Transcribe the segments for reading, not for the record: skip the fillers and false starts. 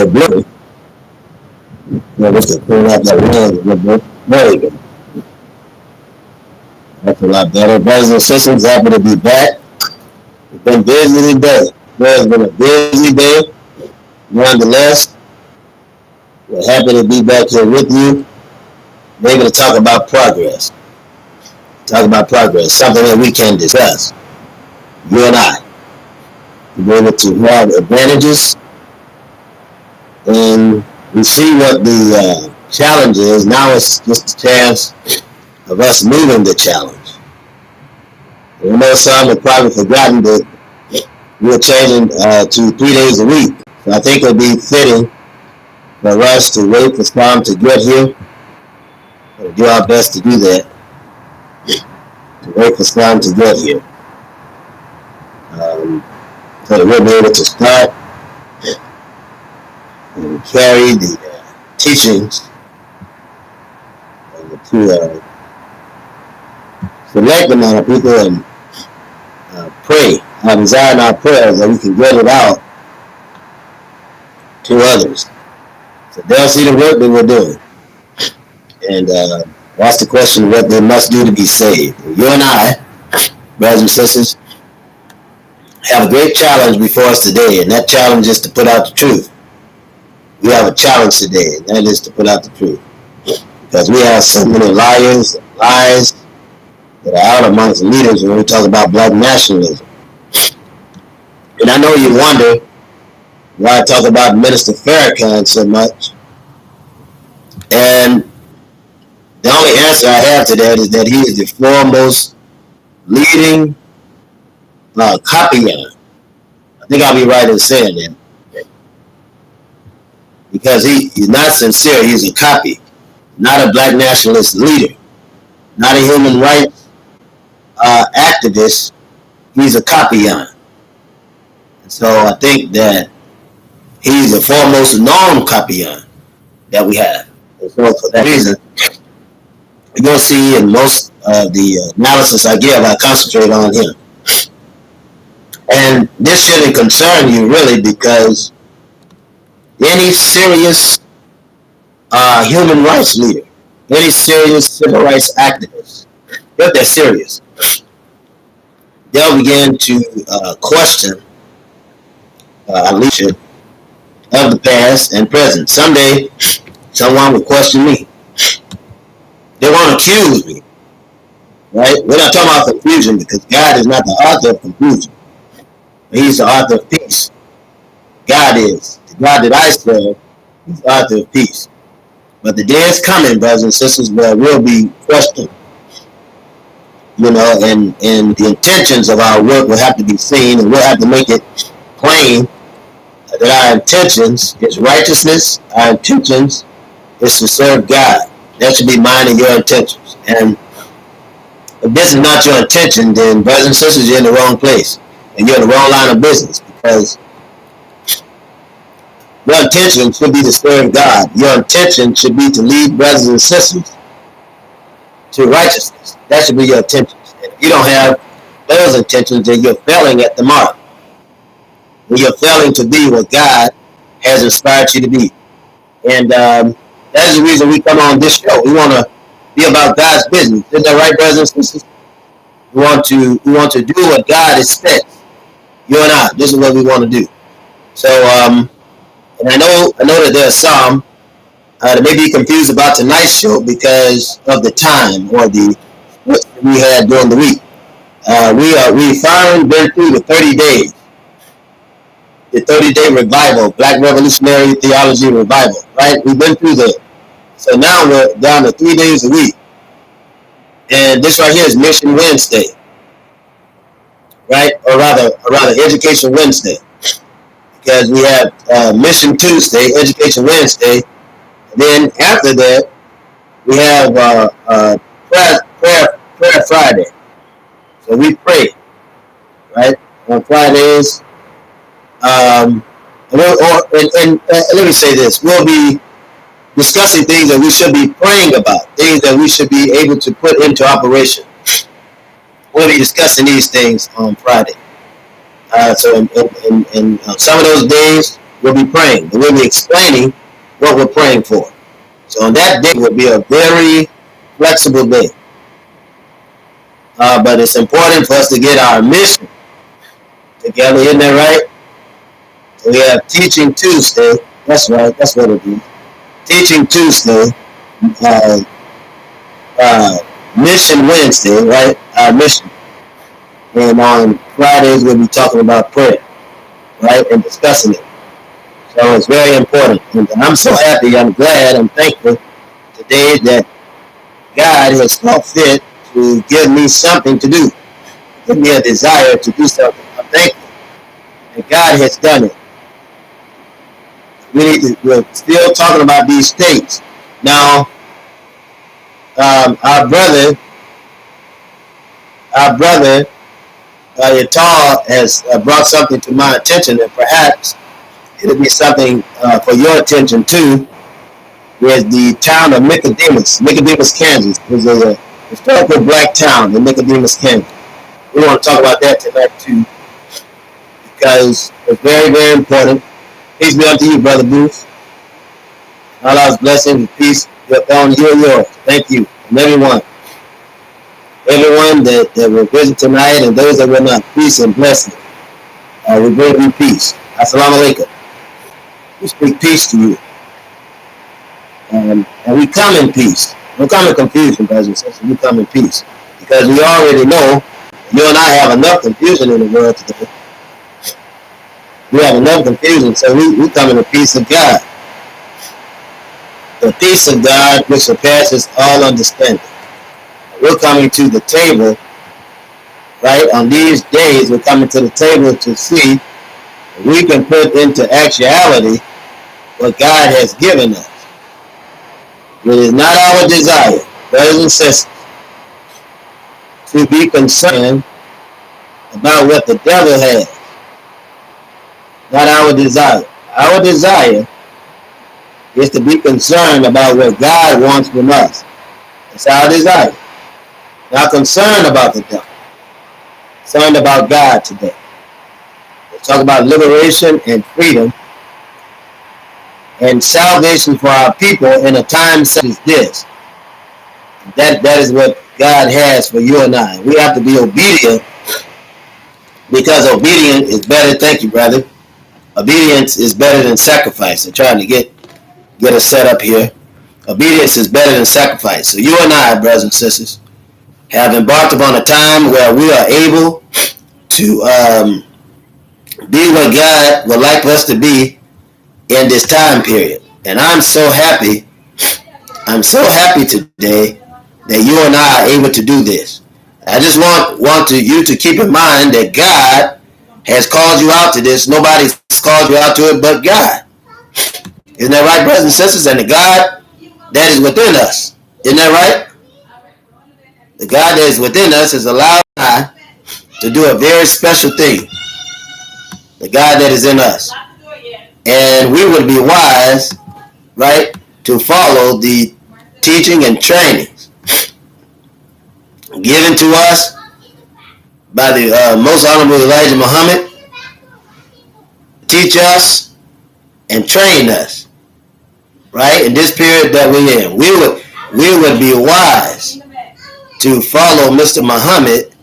blue. Just to clean up that land a little bit. There you go. That's a lot better. Brothers and sisters, happy to be back. It's been busy today. It's been a busy day. Nonetheless, we're happy to be back here with you. We're able to talk about progress. Something that we can discuss. You and I. We're able to have advantages. And we see what the challenge is. Now it's just a chance of us moving the challenge. I know some have probably forgotten that we're changing to 3 days a week. So I think it'll be fitting for us to wait for some to get here. We'll do our best to do that. To wait for some to get here. So that we'll be able to start and carry the teachings to a select amount of people and pray. I desire in our prayers that we can get it out to others. So they'll see the work that we're doing. And that's the question of what they must do to be saved. You and I, brothers and sisters, have a great challenge before us today, and that challenge is to put out the truth. We have a challenge today, and that is to put out the truth. Because we have so many liars and lies that are out amongst leaders when we talk about black nationalism. And I know you wonder why I talk about Minister Farrakhan so much. And the only answer I have to that is that he is the foremost leading copying. I think I'll be right in saying that. Because he's not sincere, he's a copy. Not a black nationalist leader. Not a human rights activist. He's a copying. And so I think that he's the foremost known copying that we have. And so for that reason, you're going to see in most of the analysis I give, I concentrate on him. And this shouldn't concern you really, because any serious human rights leader, any serious civil rights activist, if they're serious, they'll begin to question leadership of the past and present. Someday, someone will question me. They won't accuse me, right? We're not talking about confusion, because God is not the author of confusion. He's the author of peace. God is. The God that I serve, he's the author of peace. But the day is coming, brothers and sisters, where it will be questioned. You know, and the intentions of our work will have to be seen, and we'll have to make it plain that our intentions is righteousness, our intentions is to serve God. That should be mine and your intentions. And if this is not your intention, then brothers and sisters, you're in the wrong place. And you're in the wrong line of business, because your intention should be to serve God. Your intention should be to lead brothers and sisters to righteousness. That should be your intentions. And if you don't have those intentions, then you're failing at the mark. And you're failing to be what God has inspired you to be. And that's the reason we come on this show. We want to be about God's business. Isn't that right, brothers and sisters? We want to do what God expects. You and I, this is what we want to do. So, and I know that there's some that may be confused about tonight's show because of the time or the we had during the week. We finally been through the 30 days, the 30-day revival, Black Revolutionary Theology revival, right? We've been through that. So now we're down to 3 days a week, and this right here is Mission Wednesday. Right, or rather Education Wednesday, because we have Mission Tuesday, Education Wednesday, and then after that we have prayer Friday. So we pray, right, on Fridays. And let me say this: we'll be discussing things that we should be praying about, things that we should be able to put into operation. We'll be discussing these things on Friday. So in some of those days, we'll be praying. And we'll be explaining what we're praying for. So on that day will be a very flexible day. But it's important for us to get our mission together, isn't that right? So we have Teaching Tuesday. That's right. That's what it is. Teaching Tuesday. Mission Wednesday, right? Our mission. And on Fridays we'll be talking about prayer, right? And discussing it. So it's very important. And I'm so happy, I'm glad, I'm thankful today that God has thought fit to give me something to do. Give me a desire to do something. I'm thankful that God has done it. We're still talking about these states. Now, our brother, Yatal has brought something to my attention, and perhaps it'll be something for your attention too. There's the town of Nicodemus, Kansas. It's a historical black town in Nicodemus, Kansas. We want to talk about that tonight too, because it's very, very important. Peace be unto you, Brother Bruce. Allah's blessing and peace be upon you and yours. Thank you. And everyone that will visit tonight and those that will not, peace and blessing. We bring you peace. Assalamu alaikum. We speak peace to you. And we come in peace. We don't come in confusion, brothers and sisters. We come in peace. Because we already know you and I have enough confusion in the world today. We have enough confusion, so we come in the peace of God. The peace of God which surpasses all understanding. We're coming to the table, right? On these days, we're coming to the table to see if we can put into actuality what God has given us. It is not our desire, brothers and sisters, to be concerned about what the devil has. Not our desire. Our desire is to be concerned about what God wants from us. It's our desire. Not concerned about the devil. Concerned about God today. Let's talk about liberation and freedom and salvation for our people in a time such as this. That is what God has for you and I. We have to be obedient, because obedience is better. Thank you, brother. Obedience is better than sacrifice. I'm trying to get us set up here. Obedience is better than sacrifice. So you and I, brothers and sisters, have embarked upon a time where we are able to be what God would like us to be in this time period. And I'm so happy today that you and I are able to do this. I just want you to keep in mind that God has called you out to this. Nobody's called you out to it but God. Isn't that right, brothers and sisters? And the God that is within us. Isn't that right? The God that is within us has allowed God to do a very special thing. The God that is in us. And we would be wise, right, to follow the teaching and trainings given to us by the most honorable Elijah Muhammad. Teach us and train us, right, in this period that we're in. We would be wise to follow Mr. Muhammad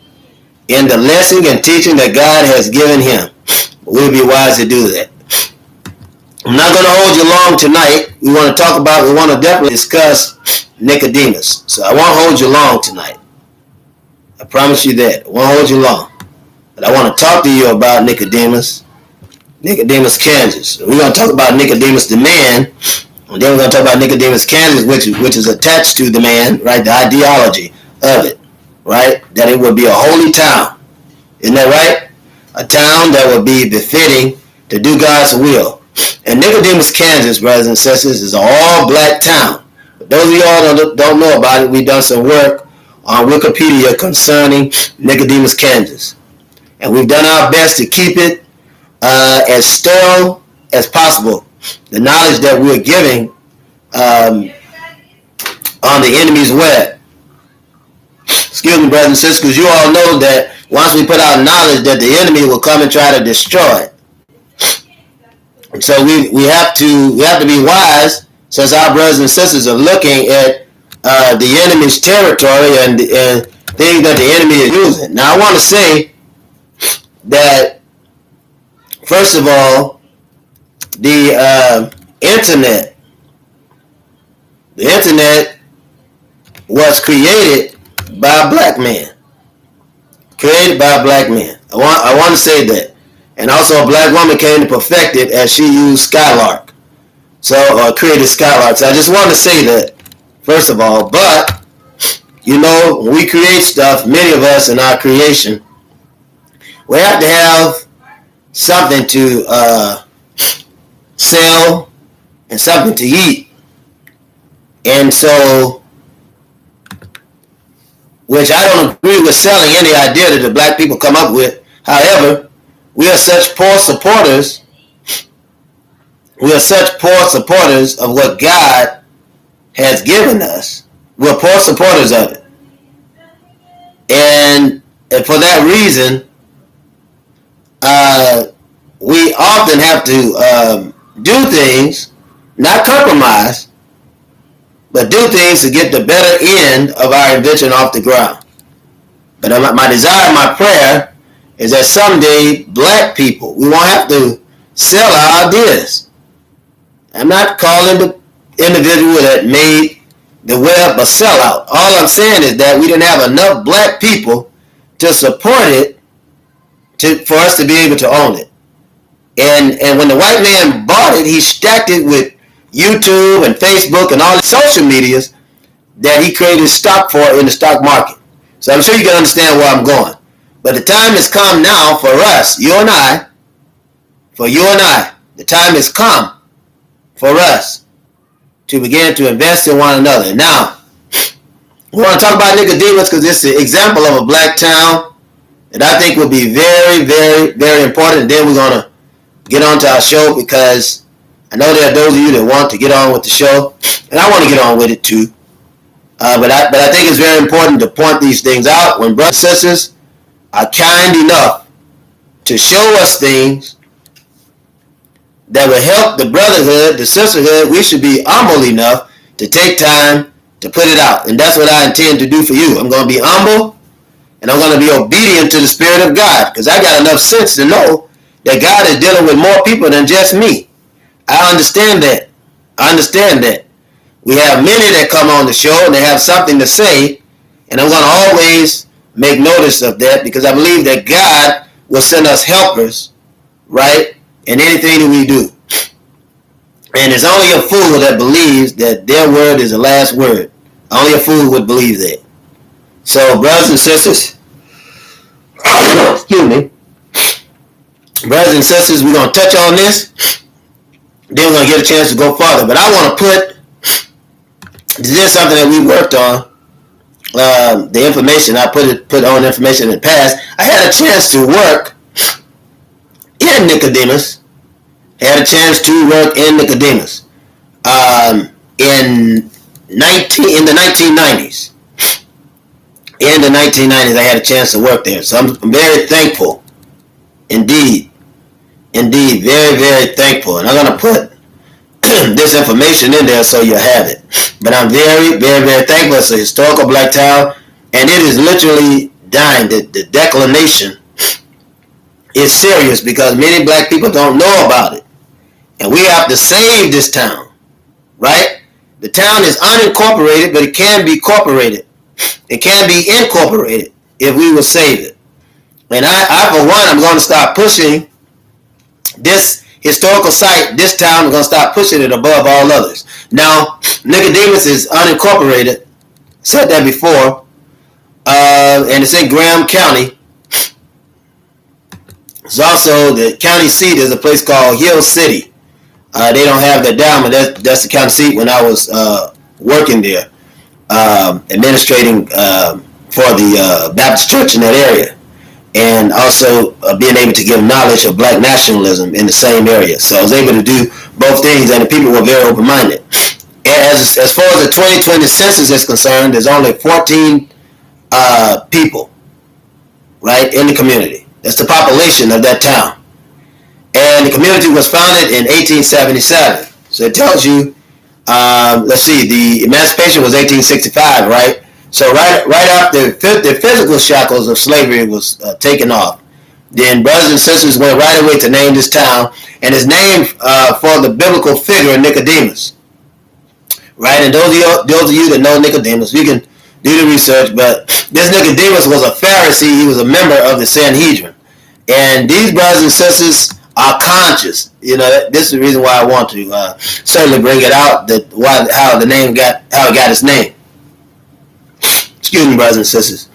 in the lesson and teaching that God has given him. We'll be wise to do that. I'm not going to hold you long tonight. We want to definitely discuss Nicodemus. So I won't hold you long tonight. I promise you that. I won't hold you long. But I want to talk to you about Nicodemus, Kansas. We're going to talk about Nicodemus the man, and then we're going to talk about Nicodemus, Kansas, which is attached to the man, right? The ideology of it, right? That it would be a holy town. Isn't that right? A town that would be befitting to do God's will. And Nicodemus, Kansas, brothers and sisters, is an all-black town. But those of y'all that don't know about it, we've done some work on Wikipedia concerning Nicodemus, Kansas. And we've done our best to keep it as sterile as possible. The knowledge that we're giving on the enemy's web. Excuse me, brothers and sisters, because you all know that once we put out knowledge that the enemy will come and try to destroy it. So we have to be wise, since our brothers and sisters are looking at the enemy's territory and things that the enemy is using. Now I want to say that first of all, the internet was created by a black man. Created by a black man. I want to say that. And also a black woman came to perfect it as she used Skylark. So, created Skylark. So I just want to say that, first of all. But, you know, when we create stuff, many of us in our creation, we have to have something to sell and something to eat. And so, which I don't agree with selling any idea that the black people come up with. However, we are such poor supporters. We are such poor supporters of what God has given us. We're poor supporters of it. And for that reason, we often have to do things, not compromise, but do things to get the better end of our invention off the ground. But my desire, my prayer, is that someday black people, we won't have to sell our ideas. I'm not calling the individual that made the web a sellout. All I'm saying is that we didn't have enough black people to support it for us to be able to own it. And when the white man bought it, he stacked it with YouTube and Facebook and all the social medias that he created stock for in the stock market. So I'm sure you can understand where I'm going. But the time has come now for us, you and I, the time has come for us to begin to invest in one another. Now, we want to talk about Nicodemus because it's an example of a black town that I think will be very, very, very important. And then we're going to get on to our show because I know there are those of you that want to get on with the show, and I want to get on with it too. But I think it's very important to point these things out when brothers and sisters are kind enough to show us things that will help the brotherhood, the sisterhood. We should be humble enough to take time to put it out. And that's what I intend to do for you. I'm going to be humble, and I'm going to be obedient to the Spirit of God because I got enough sense to know that God is dealing with more people than just me. I understand that. We have many that come on the show and they have something to say, and I'm going to always make notice of that because I believe that God will send us helpers, right, in anything that we do. And it's only a fool that believes that their word is the last word. Only a fool would believe that. So, brothers and sisters, excuse me, brothers and sisters, we're going to touch on this. Then we're going to get a chance to go farther. But I want to put, this is something that we worked on, the information, I put on information in the past. I had a chance to work in Nicodemus. In the 1990s. In the 1990s, I had a chance to work there. So I'm very thankful. Indeed, very, very thankful. And I'm going to put this information in there so you have it. But I'm very, very, very thankful. It's a historical black town, and it is literally dying. The declination is serious because many black people don't know about it. And we have to save this town, right? The town is unincorporated, but it can be incorporated. It can be incorporated if we will save it. And I for one, I'm going to start pushing this historical site, this town, I'm going to start pushing it above all others. Now, Nicodemus is unincorporated. Said that before. And it's in Graham County. It's also, the county seat is a place called Hill City. They don't have that down, but that's the county seat when I was working there, administrating for the Baptist church in that area. And also being able to give knowledge of black nationalism in the same area. So I was able to do both things, and the people were very open-minded. As far as the 2020 census is concerned, there's only 14 people, right, in the community. That's the population of that town. And the community was founded in 1877. So it tells you, let's see, the emancipation was 1865, right? So right after the physical shackles of slavery was taken off, then brothers and sisters went right away to name this town, and it's named for the biblical figure Nicodemus, right? And those of you that know Nicodemus, you can do the research, but this Nicodemus was a Pharisee. He was a member of the Sanhedrin. And these brothers and sisters are conscious. You know, this is the reason why I want to certainly bring it out, how it got its name. Excuse me, brothers and sisters.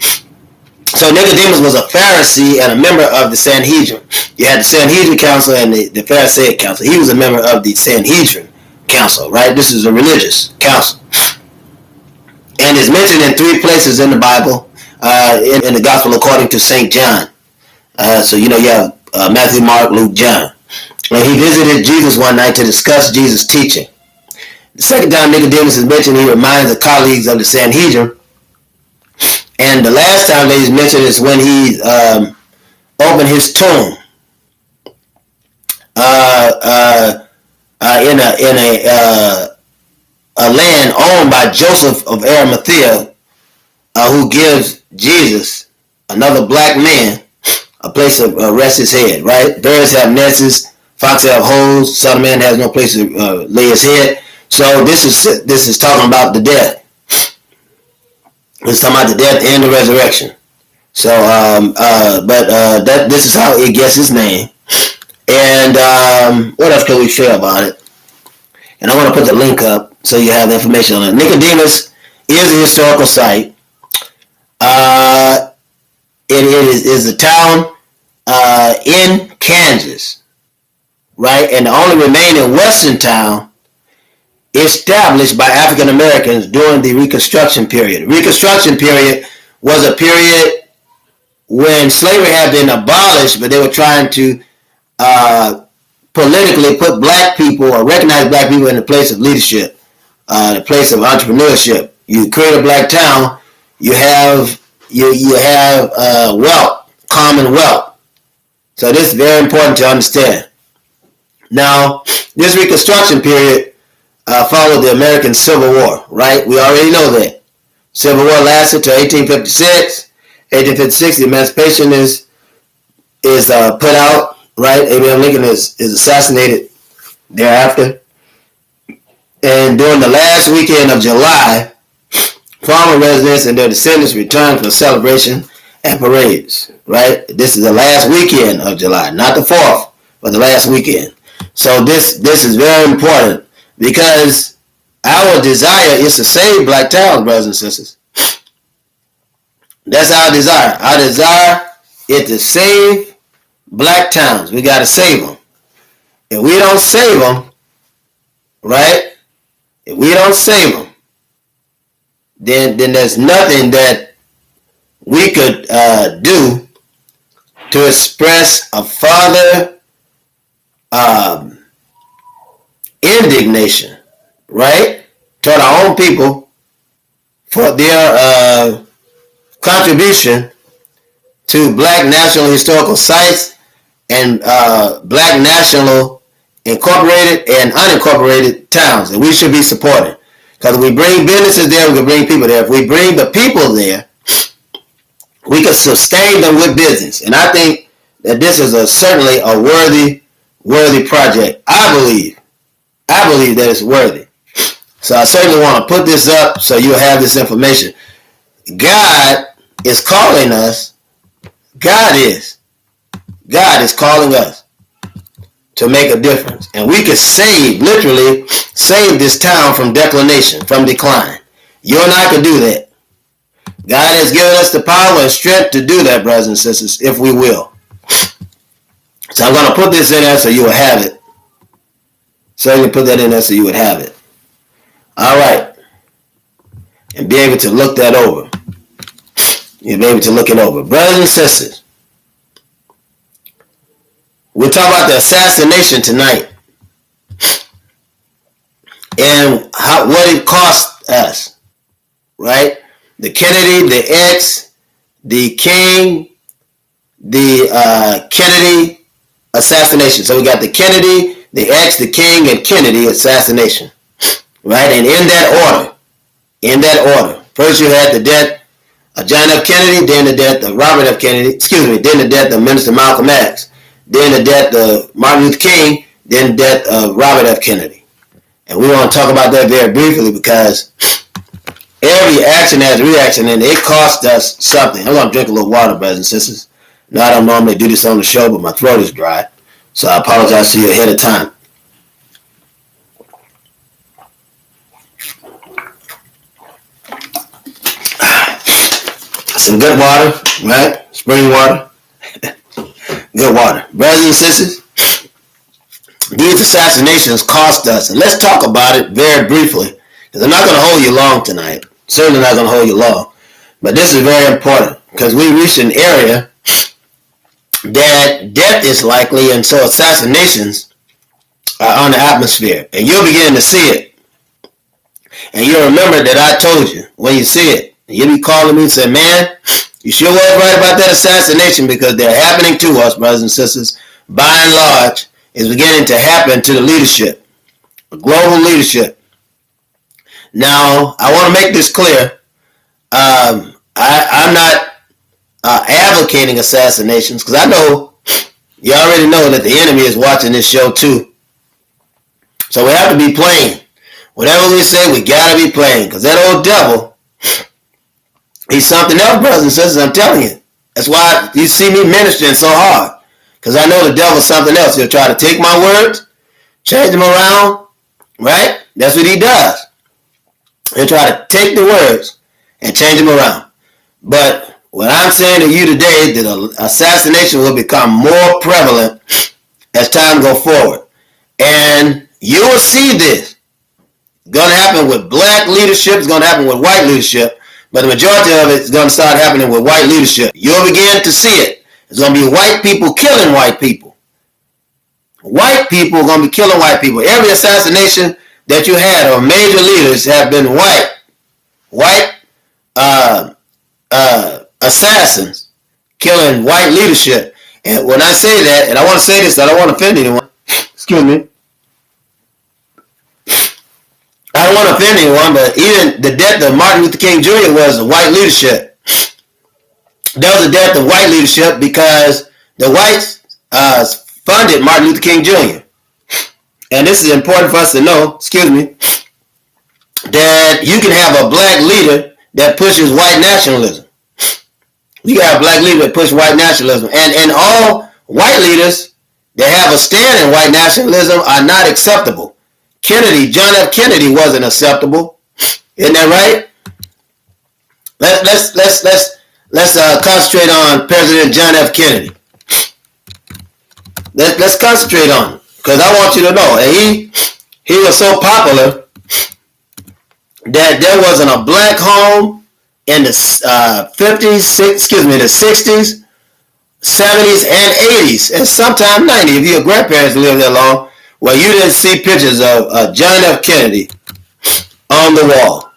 So Nicodemus was a Pharisee and a member of the Sanhedrin. You had the Sanhedrin Council and the Pharisaic Council. He was a member of the Sanhedrin Council, right? This is a religious council. And it's mentioned in 3 places in the Bible, in the Gospel according to St. John. So, you have Matthew, Mark, Luke, John. And he visited Jesus one night to discuss Jesus' teaching. The second time Nicodemus is mentioned, he reminds the colleagues of the Sanhedrin. And the last time that he's mentioned is when he opened his tomb in a land owned by Joseph of Arimathea, who gives Jesus, another black man, a place to rest his head, right? Birds have nests, foxes have holes, Son of Man has no place to lay his head. So this is talking about the death. It's talking about the death and the resurrection. So, this is how it gets its name. And what else can we share about it? And I want to put the link up so you have the information on it. Nicodemus is a historical site. It is a town in Kansas, right? And the only remaining western town established by African Americans during the Reconstruction period. Reconstruction period was a period when slavery had been abolished, but they were trying to politically put black people or recognize black people in the place of leadership, the place of entrepreneurship. You create a black town, you have wealth, common wealth. So this is very important to understand. Now, this Reconstruction period followed the American Civil War, right? We already know that. Civil War lasted till 1856. 1856, the Emancipation is put out, right? Abraham Lincoln is assassinated thereafter. And during the last weekend of July, former residents and their descendants returned for celebration and parades, right? This is the last weekend of July, not the 4th, but the last weekend. So this is very important, because our desire is to save black towns, brothers and sisters. That's our desire. Our desire is to save black towns. We got to save them. If we don't save them, right? If we don't save them, then there's nothing that we could do to express a further indignation, right, toward our own people for their contribution to black national historical sites and black national incorporated and unincorporated towns, and we should be supported. Because if we bring businesses there, we can bring people there. If we bring the people there, we can sustain them with business. And I think that this is certainly a worthy project. I believe that it's worthy. So I certainly want to put this up so you'll have this information. God is calling us. God is calling us to make a difference. And we could literally save this town from declination, from decline. You and I can do that. God has given us the power and strength to do that, brothers and sisters, if we will. So I'm going to put this in there so you will have it. Certainly put that in there so you would have it. All right. And be able to look that over. You'll be able to look it over. Brothers and sisters, we'll talk about the assassination tonight. And what it cost us. Right? The Kennedy, the X, the King, the Kennedy, assassination. So we got the Kennedy, the X, the King, and Kennedy assassination. Right? And in that order, first you had the death of John F. Kennedy, then the death of Robert F. Kennedy, then the death of Minister Malcolm X, then the death of Martin Luther King, then the death of Robert F. Kennedy. And we want to talk about that very briefly because every action has a reaction and it cost us something. I'm going to drink a little water, brothers and sisters. Now, I don't normally do this on the show, but my throat is dry. So I apologize to you ahead of time. Some good water, right? Spring water. Good water. Brothers and sisters, these assassinations cost us. And let's talk about it very briefly. Because I'm not going to hold you long tonight. Certainly not going to hold you long. But this is very important. Because we reached an area that death is likely. And so assassinations are on the atmosphere. And you'll begin to see it. And you'll remember that I told you when you see it. You'll be calling me and say, man, you sure was right about that assassination because they're happening to us, brothers and sisters. By and large, it's beginning to happen to the leadership, the global leadership. Now, I want to make this clear. I'm not advocating assassinations because I know, you already know that the enemy is watching this show too. So we have to be plain. Whatever we say, we got to be plain because that old devil, he's something else, brothers and sisters, I'm telling you. That's why you see me ministering so hard. Because I know the devil's something else. He'll try to take my words, change them around, right? That's what he does. He'll try to take the words and change them around. But what I'm saying to you today is that assassination will become more prevalent as time goes forward. And you will see this. It's going to happen with black leadership. It's going to happen with white leadership. But the majority of it is going to start happening with white leadership. You'll begin to see it. It's going to be white people killing white people. White people are going to be killing white people. Every assassination that you had of major leaders have been white assassins killing white leadership. And when I say that, and I want to say this, I don't want to offend anyone. Excuse me. I don't want to offend anyone, but even the death of Martin Luther King Jr. was white leadership. That was the death of white leadership because the whites funded Martin Luther King Jr. And this is important for us to know, that you can have a black leader that pushes white nationalism. You can have a black leader that pushes white nationalism. And all white leaders that have a stand in white nationalism are not acceptable. John F. Kennedy wasn't acceptable. Isn't that right? Let's concentrate on President John F. Kennedy. Let's concentrate on him because I want you to know he was so popular that there wasn't a black home in the 60s, 70s, and 80s, and sometimes 90s. If your grandparents lived that long, well, you didn't see pictures of John F. Kennedy on the wall.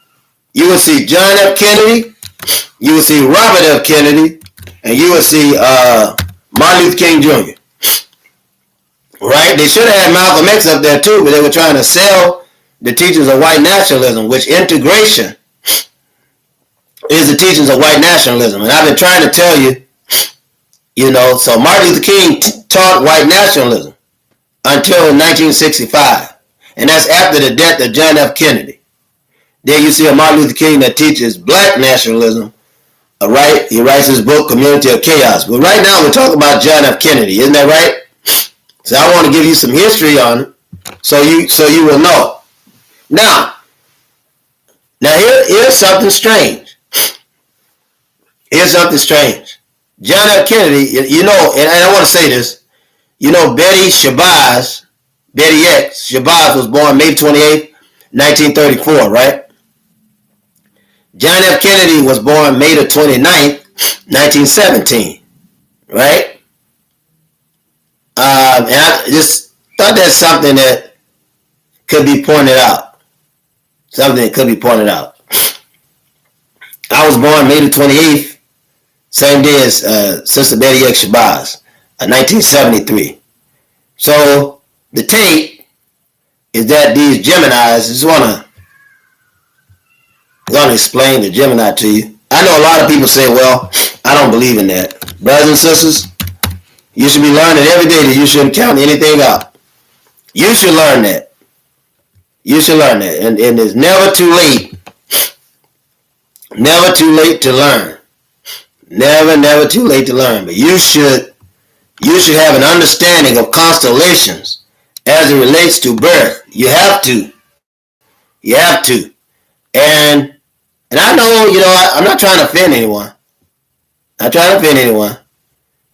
You would see John F. Kennedy, you would see Robert F. Kennedy, and you would see Martin Luther King Jr. Right? They should have had Malcolm X up there too, but they were trying to sell the teachings of white nationalism, which integration is the teachings of white nationalism. And I've been trying to tell you, so Martin Luther King taught white nationalism until 1965. And that's after the death of John F. Kennedy. Then you see a Martin Luther King that teaches black nationalism. Right? He writes his book, Community of Chaos. But right now we're talking about John F. Kennedy. Isn't that right? So I want to give you some history on it so you will know. Now here's something strange. Here's something strange. John F. Kennedy, and I want to say this, Betty Shabazz was born May 28th, 1934, right? John F. Kennedy was born May the 29th, 1917, right? And I just thought that's something that could be pointed out. Something that could be pointed out. I was born May the 28th, same day as Sister Betty X. Shabazz, 1973. So the take is that these Geminis, I just want to explain the Gemini to you. I know a lot of people say, well, I don't believe in that. Brothers and sisters, you should be learning every day that you shouldn't count anything out. You should learn that. You should learn that. And it's never too late. Never too late to learn. Never too late to learn. But you should have an understanding of constellations as it relates to birth. You have to. You have to. And I know, I'm not trying to offend anyone. I'm not trying to offend anyone.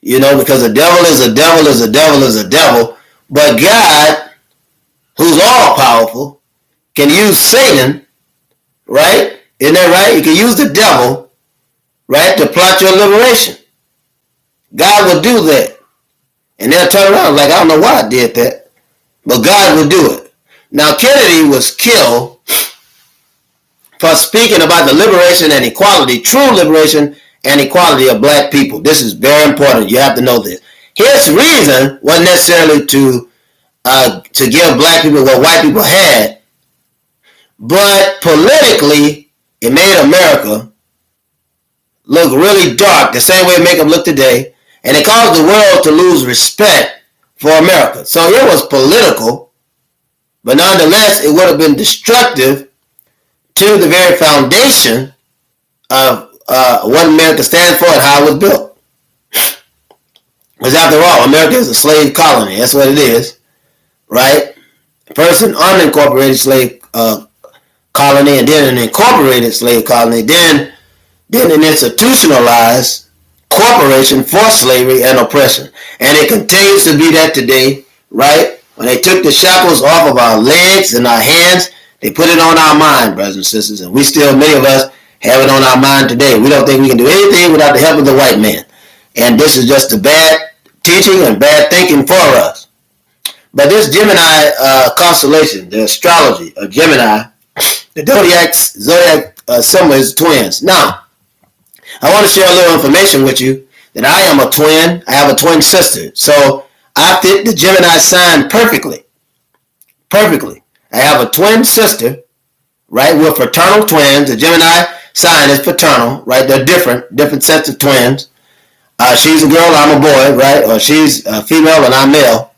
Because the devil is a devil is a devil is a devil. But God, who's all powerful, can use Satan, right? Isn't that right? You can use the devil, right, to plot your liberation. God will do that. And they'll turn around like, I don't know why I did that. But God will do it. Now, Kennedy was killed for speaking about the liberation and equality, true liberation and equality of black people. This is very important. You have to know this. His reason wasn't necessarily to give black people what white people had, but politically, it made America look really dark, the same way it make them look today, and it caused the world to lose respect for America. So it was political, but nonetheless, it would have been destructive to the very foundation of what America stands for and how it was built. Because after all, America is a slave colony. That's what it is, right? First an unincorporated slave colony, and then an incorporated slave colony, then an institutionalized corporation for slavery and oppression. And it continues to be that today, right? When they took the shackles off of our legs and our hands, they put it on our mind, brothers and sisters, and we still, many of us, have it on our mind today. We don't think we can do anything without the help of the white man. And this is just a bad teaching and bad thinking for us. But this Gemini constellation, the astrology of Gemini, the zodiac symbol is twins. Now, I want to share a little information with you that I am a twin. I have a twin sister. So I fit the Gemini sign perfectly. Perfectly. I have a twin sister, right? We're fraternal twins. The Gemini sign is fraternal, right? They're different sets of twins. She's a girl, I'm a boy, right? Or she's a female and I'm male.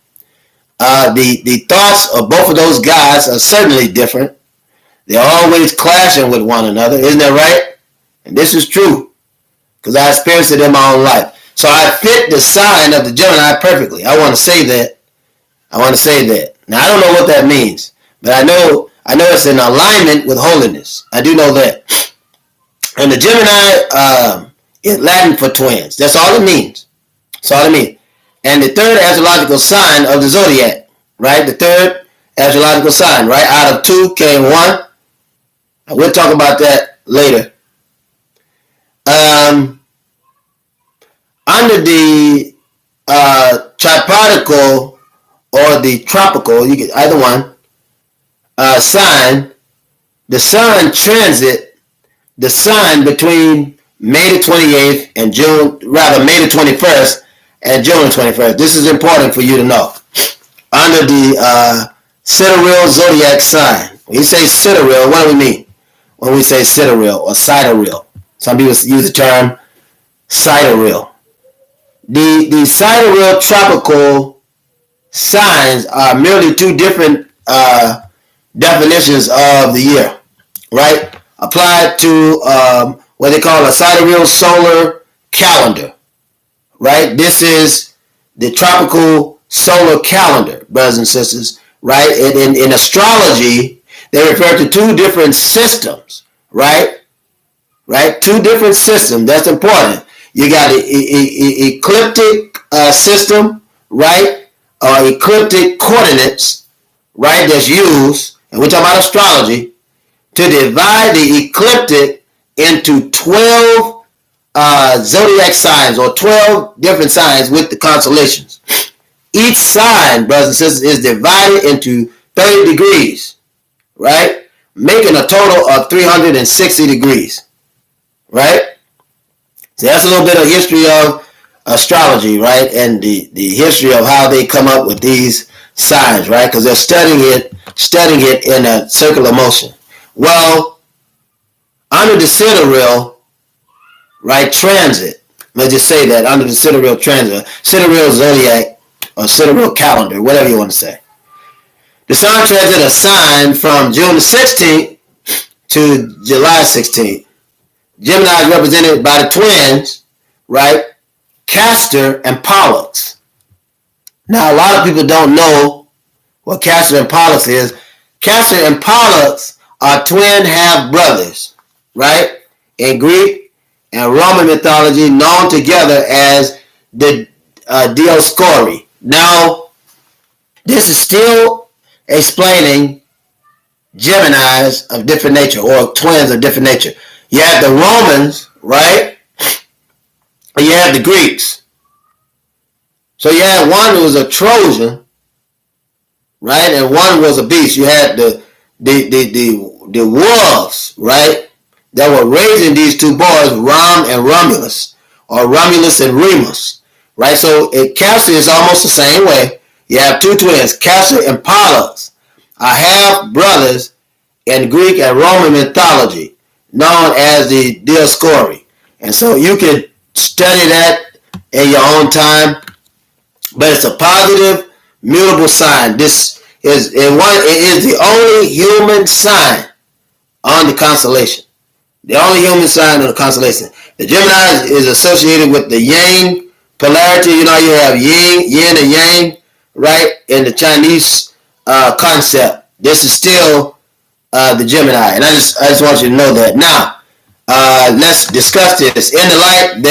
The thoughts of both of those guys are certainly different. They're always clashing with one another. Isn't that right? And this is true because I experienced it in my own life. So I fit the sign of the Gemini perfectly. I want to say that. Now, I don't know what that means, but I know it's in alignment with holiness. I do know that. And the Gemini is Latin for twins. That's all it means. That's all it means. And the third astrological sign of the zodiac, right? The third astrological sign, right? Out of two came one. We'll talk about that later. Under the tripartical or the tropical, you get either one, sign, the sun transit the sun between May the 28th and May the 21st and June the 21st. This is important for you to know. Under the sidereal zodiac sign. When you say sidereal, what do we mean? When we say sidereal or sidereal. Some people use the term sidereal. The sidereal tropical signs are merely two different definitions of the year, right? Applied to what they call a sidereal solar calendar, right? This is the tropical solar calendar, brothers and sisters, right? In astrology, they refer to two different systems, right? Right? Two different systems. That's important. You got an ecliptic system, right? Or ecliptic coordinates, right? That's used, and we're talking about astrology, to divide the ecliptic into 12 zodiac signs or 12 different signs with the constellations. Each sign, brothers and sisters, is divided into 30 degrees, right? Making a total of 360 degrees, right? So that's a little bit of history of astrology, right, and the history of how they come up with these signs, right, because they're studying it in a circular motion. Well, under the sidereal, right, transit, let's just say that under the sidereal transit, sidereal zodiac, or sidereal calendar, whatever you want to say, the sun transit a sign from June the 16th to July 16th. Gemini is represented by the twins, right, Castor and Pollux. Now, a lot of people don't know what Castor and Pollux is. Castor and Pollux are twin half-brothers, right, in Greek and Roman mythology, known together as the Dioscuri. Now, this is still explaining Geminis of different nature, or twins of different nature. You have the Romans, right? And you have the Greeks. So you had one who was a Trojan, right? And one was a beast. You had the wolves, right? That were raising these two boys, Rom and Romulus, or Romulus and Remus, right? So Castor is almost the same way. You have two twins, Castor and Pollux, are half brothers in Greek and Roman mythology, known as the Dioscuri. And so you can study that in your own time, but it's a positive, mutable sign. This is it is the only human sign on the constellation. The only human sign on the constellation. The Gemini is associated with the Yang polarity. You know, you have yin and yang, right? In the Chinese concept, this is still the Gemini, and I just want you to know that. Now, let's discuss this in the light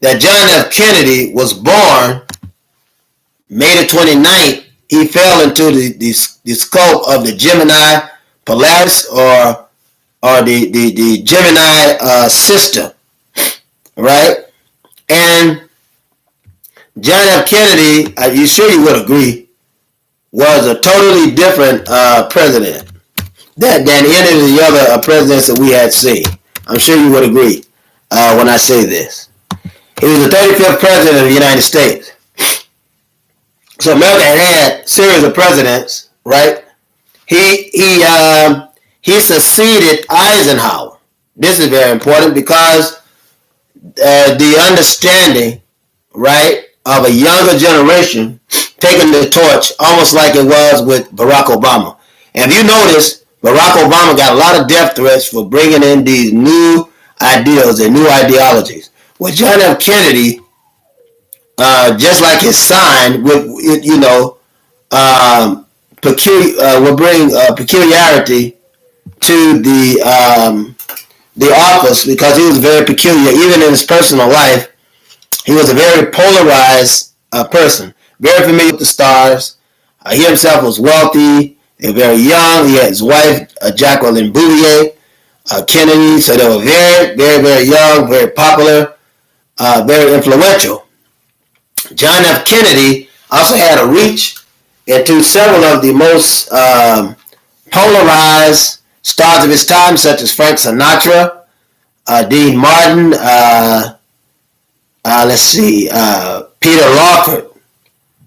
that John F. Kennedy was born May the 29th. He fell into the scope of the Gemini Polaris, or the Gemini system, right? And John F. Kennedy, you sure you would agree, was a totally different president than any of the other presidents that we had seen. I'm sure you would agree when I say this. He was the 35th president of the United States. So America had a series of presidents, right? He succeeded Eisenhower. This is very important because the understanding, right, of a younger generation taking the torch, almost like it was with Barack Obama. And if you notice, Barack Obama got a lot of death threats for bringing in these new ideals and new ideologies. Well, John F. Kennedy, just like his sign, would bring peculiarity to the office, because he was very peculiar. Even in his personal life, he was a very polarized person. Very familiar with the stars. He himself was wealthy. They were very young. He had his wife, Jacqueline Bouvier Kennedy. So they were very, very, very young, very popular, very influential. John F. Kennedy also had a reach into several of the most polarized stars of his time, such as Frank Sinatra, Dean Martin, Peter Lawford,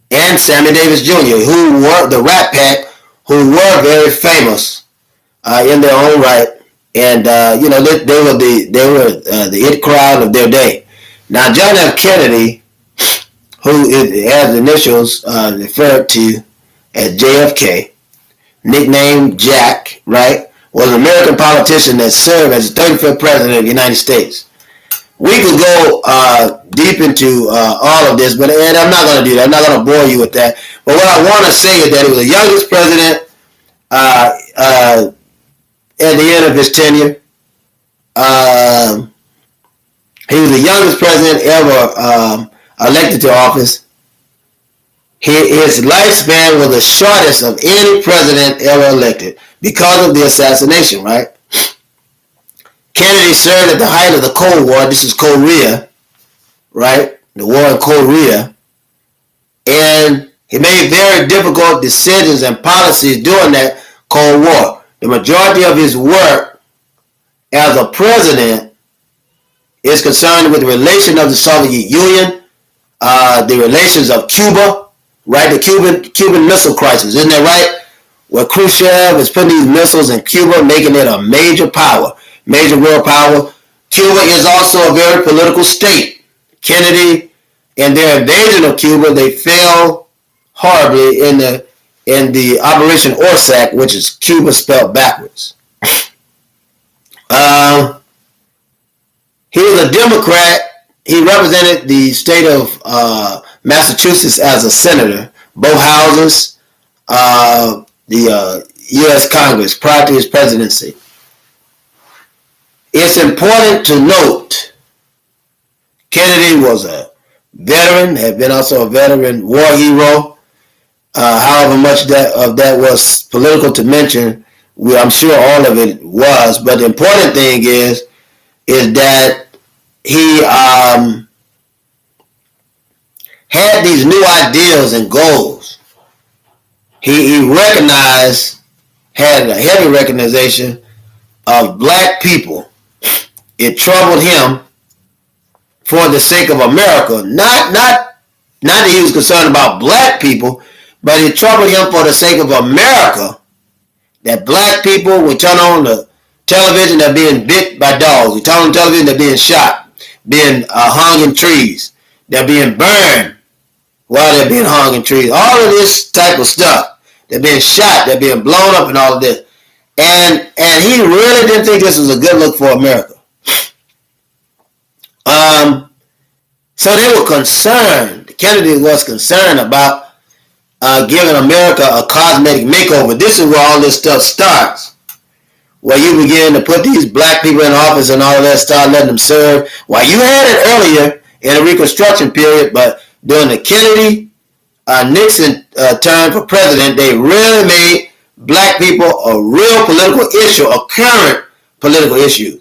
and Sammy Davis Jr., who were the Rat Pack, who were very famous in their own right, and they were the it crowd of their day. Now, John F. Kennedy, who has initials referred to as JFK, nicknamed Jack, right, was an American politician that served as the 35th president of the United States. We could go deep into all of this, and I'm not going to do that. I'm not going to bore you with that. But what I want to say is that he was the youngest president at the end of his tenure. He was the youngest president ever elected to office. His lifespan was the shortest of any president ever elected because of the assassination, right? Kennedy served at the height of the Cold War. This is Korea, right? The war in Korea. And he made very difficult decisions and policies during that Cold War. The majority of his work as a president is concerned with the relation of the Soviet Union, the relations of Cuba, right? The Cuban Missile Crisis, isn't that right? Where Khrushchev is putting these missiles in Cuba, making it a major power, major world power. Cuba is also a very political state. Kennedy and their invasion of Cuba, they failed horribly in the Operation Orsak, which is Cuba spelled backwards. He was a Democrat. He represented the state of Massachusetts as a senator, both houses, the U.S. Congress prior to his presidency. It's important to note Kennedy was a veteran, had been also a veteran war hero. However much of that was political to mention, I'm sure all of it was. But the important thing is that he had these new ideals and goals. He recognized, had a heavy recognition of black people. It troubled him for the sake of America. Not that he was concerned about black people, but it troubled him for the sake of America, that black people would turn on the television, they're being bit by dogs. We turn on the television, they're being shot, being hung in trees. They're being burned while they're being hung in trees. All of this type of stuff. They're being shot, they're being blown up and all of this. And he really didn't think this was a good look for America. So they were concerned, Kennedy was concerned about giving America a cosmetic makeover. This is where all this stuff starts. Where you begin to put these black people in office and all of that, start letting them serve. Well, you had it earlier in the Reconstruction period, but during the Kennedy, Nixon term for president, they really made black people a real political issue, a current political issue.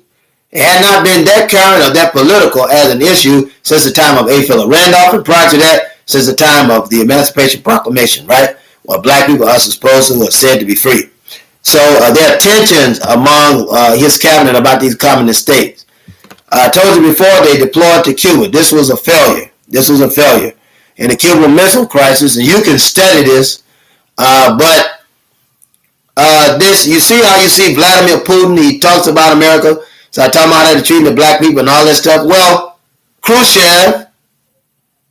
It had not been that current or that political as an issue since the time of A. Philip Randolph, and prior to that, since the time of the Emancipation Proclamation, right? Where black people are supposed to, are said to be free. So there are tensions among his cabinet about these communist states. I told you before, they deployed to Cuba. This was a failure. This was a failure. In the Cuban Missile Crisis, and you can study this, but this, you see how you see Vladimir Putin, he talks about America. So I talk about how they're treating the black people and all that stuff. Well, Khrushchev,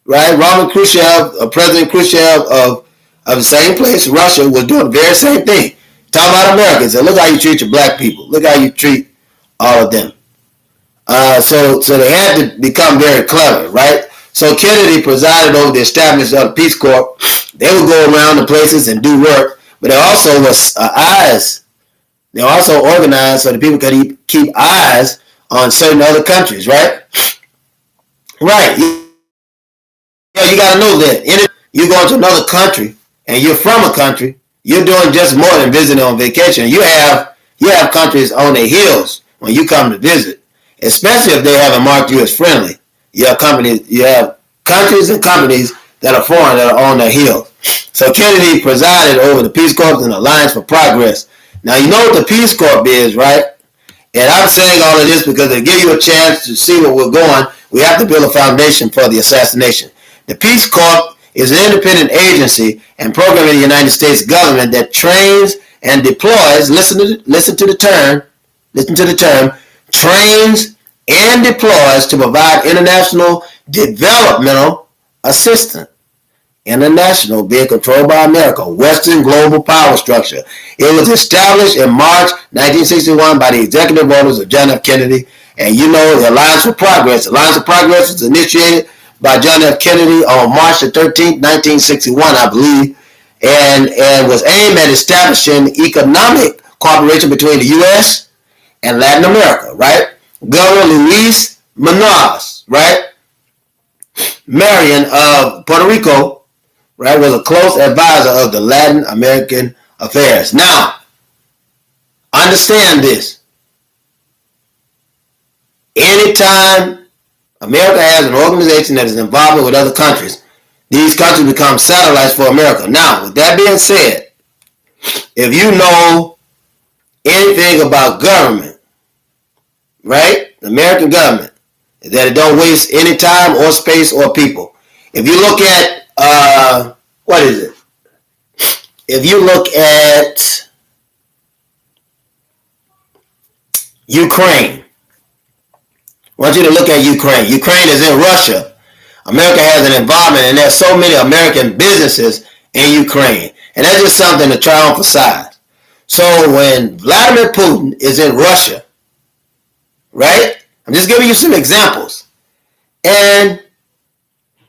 right? Roman Khrushchev, President Khrushchev of the same place, Russia, was doing the very same thing. Talk about America. He said, look how you treat your black people. Look how you treat all of them. So they had to become very clever, right? So Kennedy presided over the establishment of the Peace Corps. They would go around the places and do work, but there also was eyes. They also organized so that people could keep eyes on certain other countries, right? Right. You got to know that. You go into another country and you're from a country, you're doing just more than visiting on vacation. You have countries on their heels when you come to visit, especially if they haven't marked you as friendly. You have countries and companies that are foreign that are on their heels. So Kennedy presided over the Peace Corps and Alliance for Progress. Now, you know what the Peace Corps is, right? And I'm saying all of this because they give you a chance to see where we're going. We have to build a foundation for the assassination. The Peace Corps is an independent agency and program in the United States government that trains and deploys, listen to the term, trains and deploys to provide international developmental assistance. International, being controlled by America, Western global power structure. It was established in March 1961 by the executive orders of John F. Kennedy. And you know the Alliance for Progress. The Alliance for Progress was initiated by John F. Kennedy on March the 13th, 1961, I believe, and was aimed at establishing economic cooperation between the U.S. and Latin America, right? Governor Luis Munoz, right? Marion of Puerto Rico, right, was a close advisor of the Latin American affairs. Now, understand this. Anytime America has an organization that is involved with other countries, these countries become satellites for America. Now, with that being said, if you know anything about government, right, the American government, that it don't waste any time or space or people. If you look at, what is it? If you look at Ukraine, I want you to look at Ukraine. Ukraine is in Russia. America has an involvement, and there's so many American businesses in Ukraine. And that's just something to try on for size. So when Vladimir Putin is in Russia, right? I'm just giving you some examples. And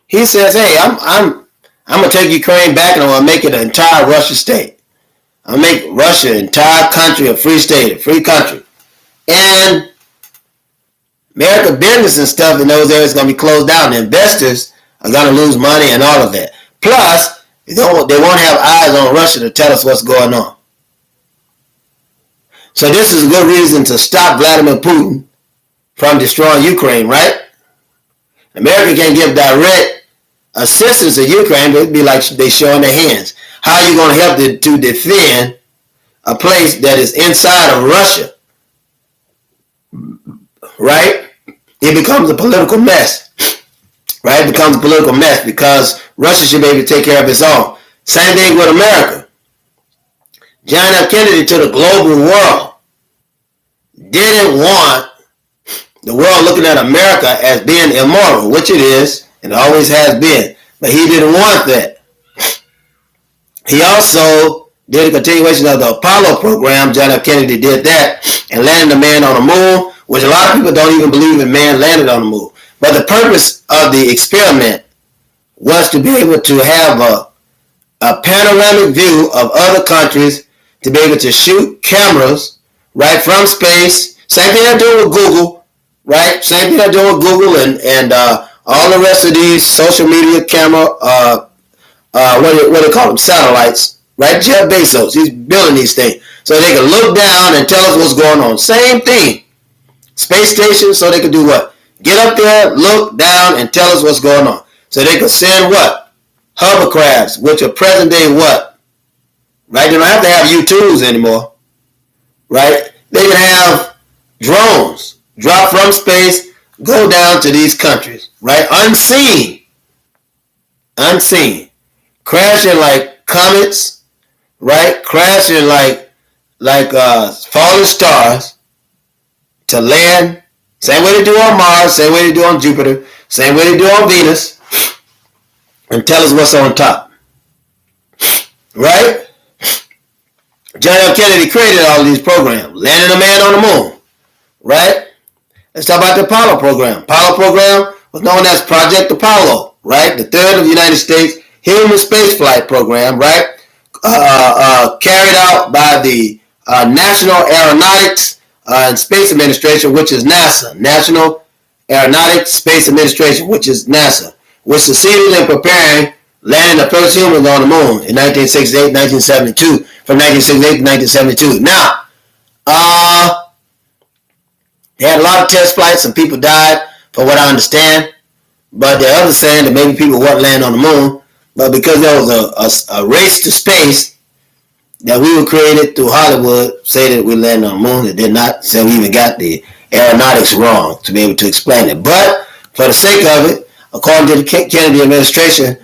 he says, hey, I'm going to take Ukraine back and I'm going to make it an entire Russian state. I'll make Russia an entire country, a free state, a free country. And American business and stuff in those areas is going to be closed down. The investors are going to lose money and all of that. Plus, they won't have eyes on Russia to tell us what's going on. So this is a good reason to stop Vladimir Putin from destroying Ukraine, right? America can give direct assistance to Ukraine, but it'd be like they showing their hands. How are you going to help to defend a place that is inside of Russia? Right? It becomes a political mess. Right? It becomes a political mess because Russia should be able to take care of its own. Same thing with America. John F. Kennedy to the global world didn't want the world looking at America as being immoral, which it is, and always has been. But he didn't want that. He also did a continuation of the Apollo program. John F. Kennedy did that and landed a man on the moon, which a lot of people don't even believe in man landed on the moon. But the purpose of the experiment was to be able to have a panoramic view of other countries, to be able to shoot cameras right from space. Same thing they're doing with Google, right? Same thing they're doing with Google and all the rest of these social media camera, what do they call them? Satellites, right? Jeff Bezos, he's building these things so they can look down and tell us what's going on. Same thing. Space station, so they can do what? Get up there, look down, and tell us what's going on. So they can send what? Hovercrafts, which are present day what? Right? They don't have to have U-2s anymore. Right? They can have drones drop from space, go down to these countries. Right? Unseen. Unseen. Crashing like comets. Right? Crashing like falling stars to land. Same way they do on Mars, same way they do on Jupiter, same way they do on Venus, and tell us what's on top. Right? John F. Kennedy created all of these programs, landing a man on the moon. Right? Let's talk about the Apollo program. Apollo program was known as Project Apollo, right? The third of the United States human spaceflight program, right? Carried out by the National Aeronautics and Space Administration, which is NASA. National Aeronautics Space Administration, which is NASA, which succeeded in preparing landing the first humans on the moon in 1968, 1972, from 1968 to 1972. Now, they had a lot of test flights. Some people died, for what I understand. But there are others saying that maybe people wouldn't land on the moon. But because there was a race to space that we were created through Hollywood, say that we landed on the moon. It did not. Say we even got the aeronautics wrong to be able to explain it. But for the sake of it, according to the Kennedy administration,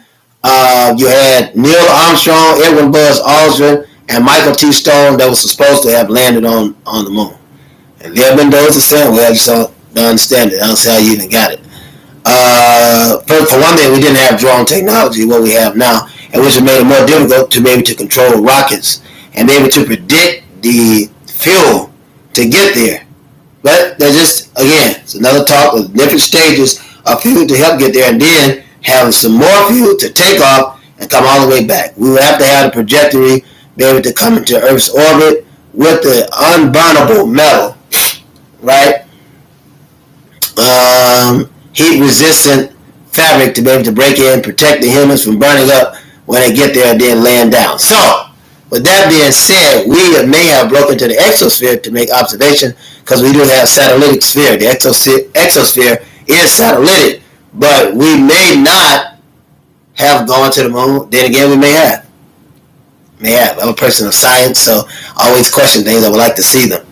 you had Neil Armstrong, Edwin Buzz Aldrin, and Michael T. Stone that was supposed to have landed on the moon. And there have been those that said, well, I just don't understand it. I don't see how you even got it. For one thing, we didn't have drone technology, what we have now, and which has made it more difficult to be able to control rockets and be able to predict the fuel to get there. But there's just, again, it's another talk with different stages of fuel to help get there, and then have some more fuel to take off and come all the way back. We would have to have a trajectory, be able to come into Earth's orbit with the unburnable metal, right? Heat-resistant fabric to be able to break in, protect the humans from burning up when they get there and then land down. So, with that being said, we may have broken to the exosphere to make observation, because we do have satellitic sphere. The exosphere is satellitic, but we may not have gone to the moon. Then again, we may have. I'm a person of science, so I always question things. I would like to see them.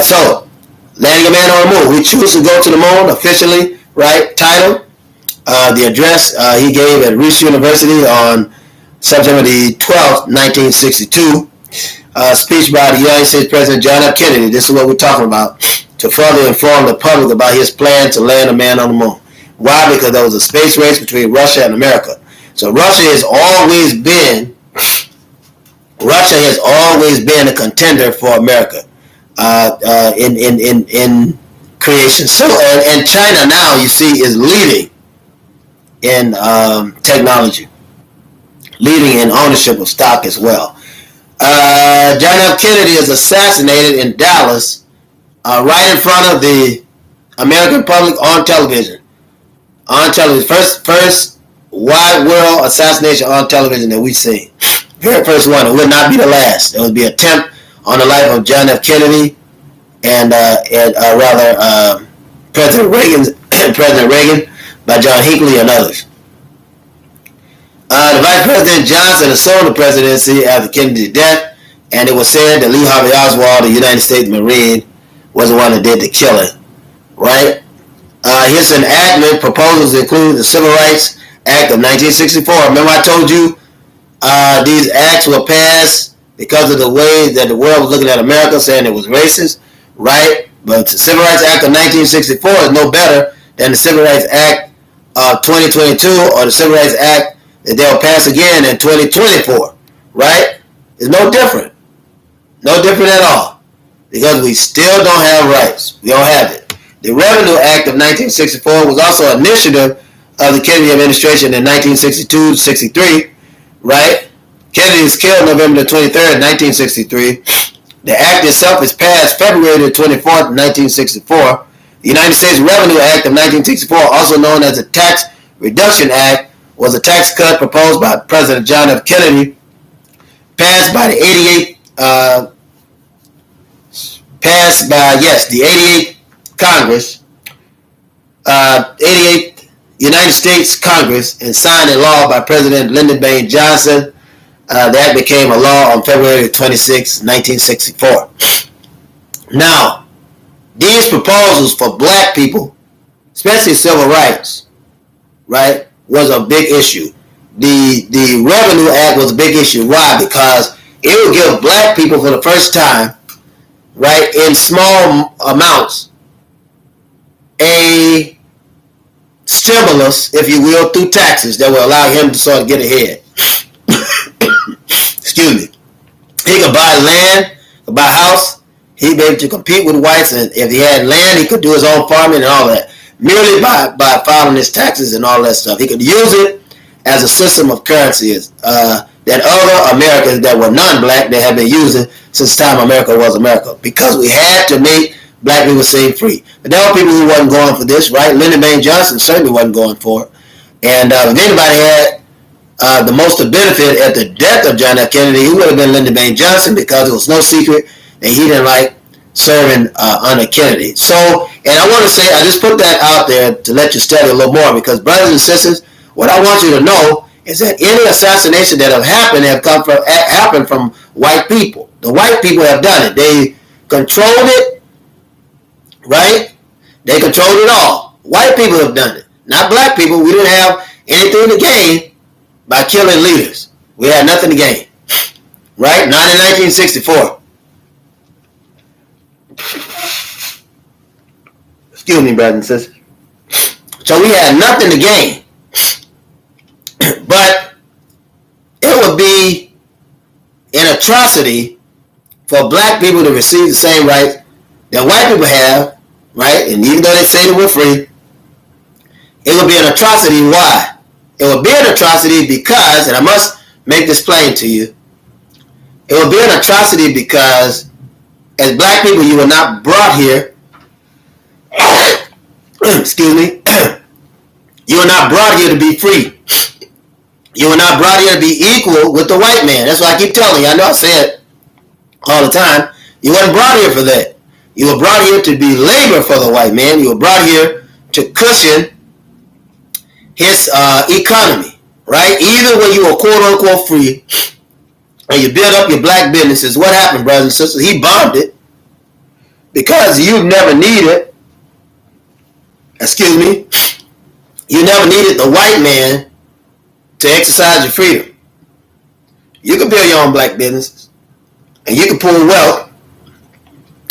So, landing a man on the moon. We choose to go to the moon officially right? Title, the address he gave at Reese University on September the 12th, 1962. Speech by the United States President John F. Kennedy. This is what we're talking about. To further inform the public about his plan to land a man on the moon. Why? Because there was a space race between Russia and America. So Russia has always been a contender for America in creation. So and China now, you see, is leading in technology, leading in ownership of stock as well. John F. Kennedy is assassinated in Dallas, right in front of the American public on television. First wide world assassination on television that we've seen. Very first one. It would not be the last. It would be an attempt on the life of John F. Kennedy and President Reagan by John Hinckley and others. The Vice President Johnson assumed the presidency after Kennedy's death, and it was said that Lee Harvey Oswald, the United States Marine, was the one that did the killing. Right? His enactment proposals include the Civil Rights Act of 1964. Remember I told you these acts were passed because of the way that the world was looking at America, saying it was racist, right? But the Civil Rights Act of 1964 is no better than the Civil Rights Act of 2022 or the Civil Rights Act that they'll pass again in 2024, right? It's no different. No different at all. Because we still don't have rights. We don't have it. The Revenue Act of 1964 was also an initiative of the Kennedy administration in 1962-63, right? Kennedy is killed November the 23rd, 1963. The act itself is passed February the 24th, 1964. The United States Revenue Act of 1964, also known as the Tax Reduction Act, was a tax cut proposed by President John F. Kennedy, passed by the 88th Congress, 88th United States Congress, and signed into law by President Lyndon B. Johnson. That became a law on February 26, 1964. Now, these proposals for black people, especially civil rights, right, was a big issue. The Revenue Act was a big issue. Why? Because it would give black people for the first time, right, in small amounts, a stimulus, if you will, through taxes that will allow him to sort of get ahead. Excuse me. He could buy land, could buy a house. He'd be able to compete with whites, and if he had land, he could do his own farming and all that, merely by filing his taxes and all that stuff. He could use it as a system of currency that other Americans that were non-black that have been using since the time America was America, because we had to make black people seem free. But there were people who wasn't going for this, right? Lyndon B. Johnson certainly wasn't going for it. And if anybody had the most of benefit at the death of John F. Kennedy, he would have been Lyndon B. Johnson, because it was no secret that he didn't like serving under Kennedy. So, and I want to say, I just put that out there to let you study a little more, because brothers and sisters, what I want you to know is that any assassination that have happened from white people. The white people have done it. They controlled it, right? They controlled it all. White people have done it. Not black people. We didn't have anything to gain by killing leaders. We had nothing to gain. Right? Not in 1964. Excuse me, brothers and sisters. So we had nothing to gain. But it would be an atrocity for black people to receive the same rights that white people have, right? And even though they say that we're free, it would be an atrocity. Why? It would be an atrocity because, and I must make this plain to you, it would be an atrocity because as black people, you were not brought here, excuse me, you were not brought here to be free. You were not brought here to be equal with the white man. That's what I keep telling you. I know I say it all the time. You weren't brought here for that. You were brought here to be labor for the white man. You were brought here to cushion his economy, right? Even when you were quote unquote free and you build up your black businesses, what happened, brothers and sisters? He bombed it because you never needed, excuse me, You never needed the white man to exercise your freedom. You can build your own black businesses, and you can pull wealth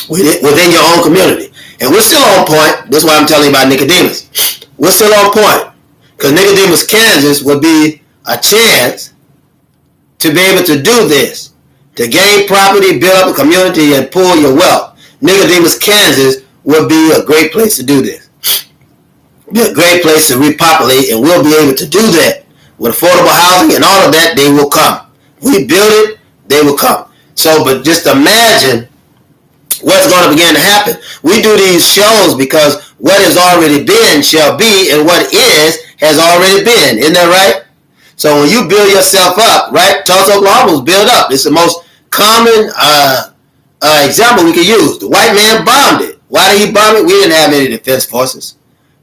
within your own community. And we're still on point. That's why I'm telling you about Nicodemus. We're still on point. Because Nicodemus, Kansas would be a chance to be able to do this. To gain property, build up a community, and pull your wealth. Nicodemus, Kansas would be a great place to do this. Be a great place to repopulate, and we'll be able to do that. With affordable housing and all of that, they will come. We build it, they will come. So, but just imagine what's going to begin to happen. We do these shows because what has already been shall be, and what is has already been. Isn't that right? So when you build yourself up, right? Tulsa, Oklahoma was built up. It's the most common example we can use. The white man bombed it. Why did he bomb it? We didn't have any defense forces.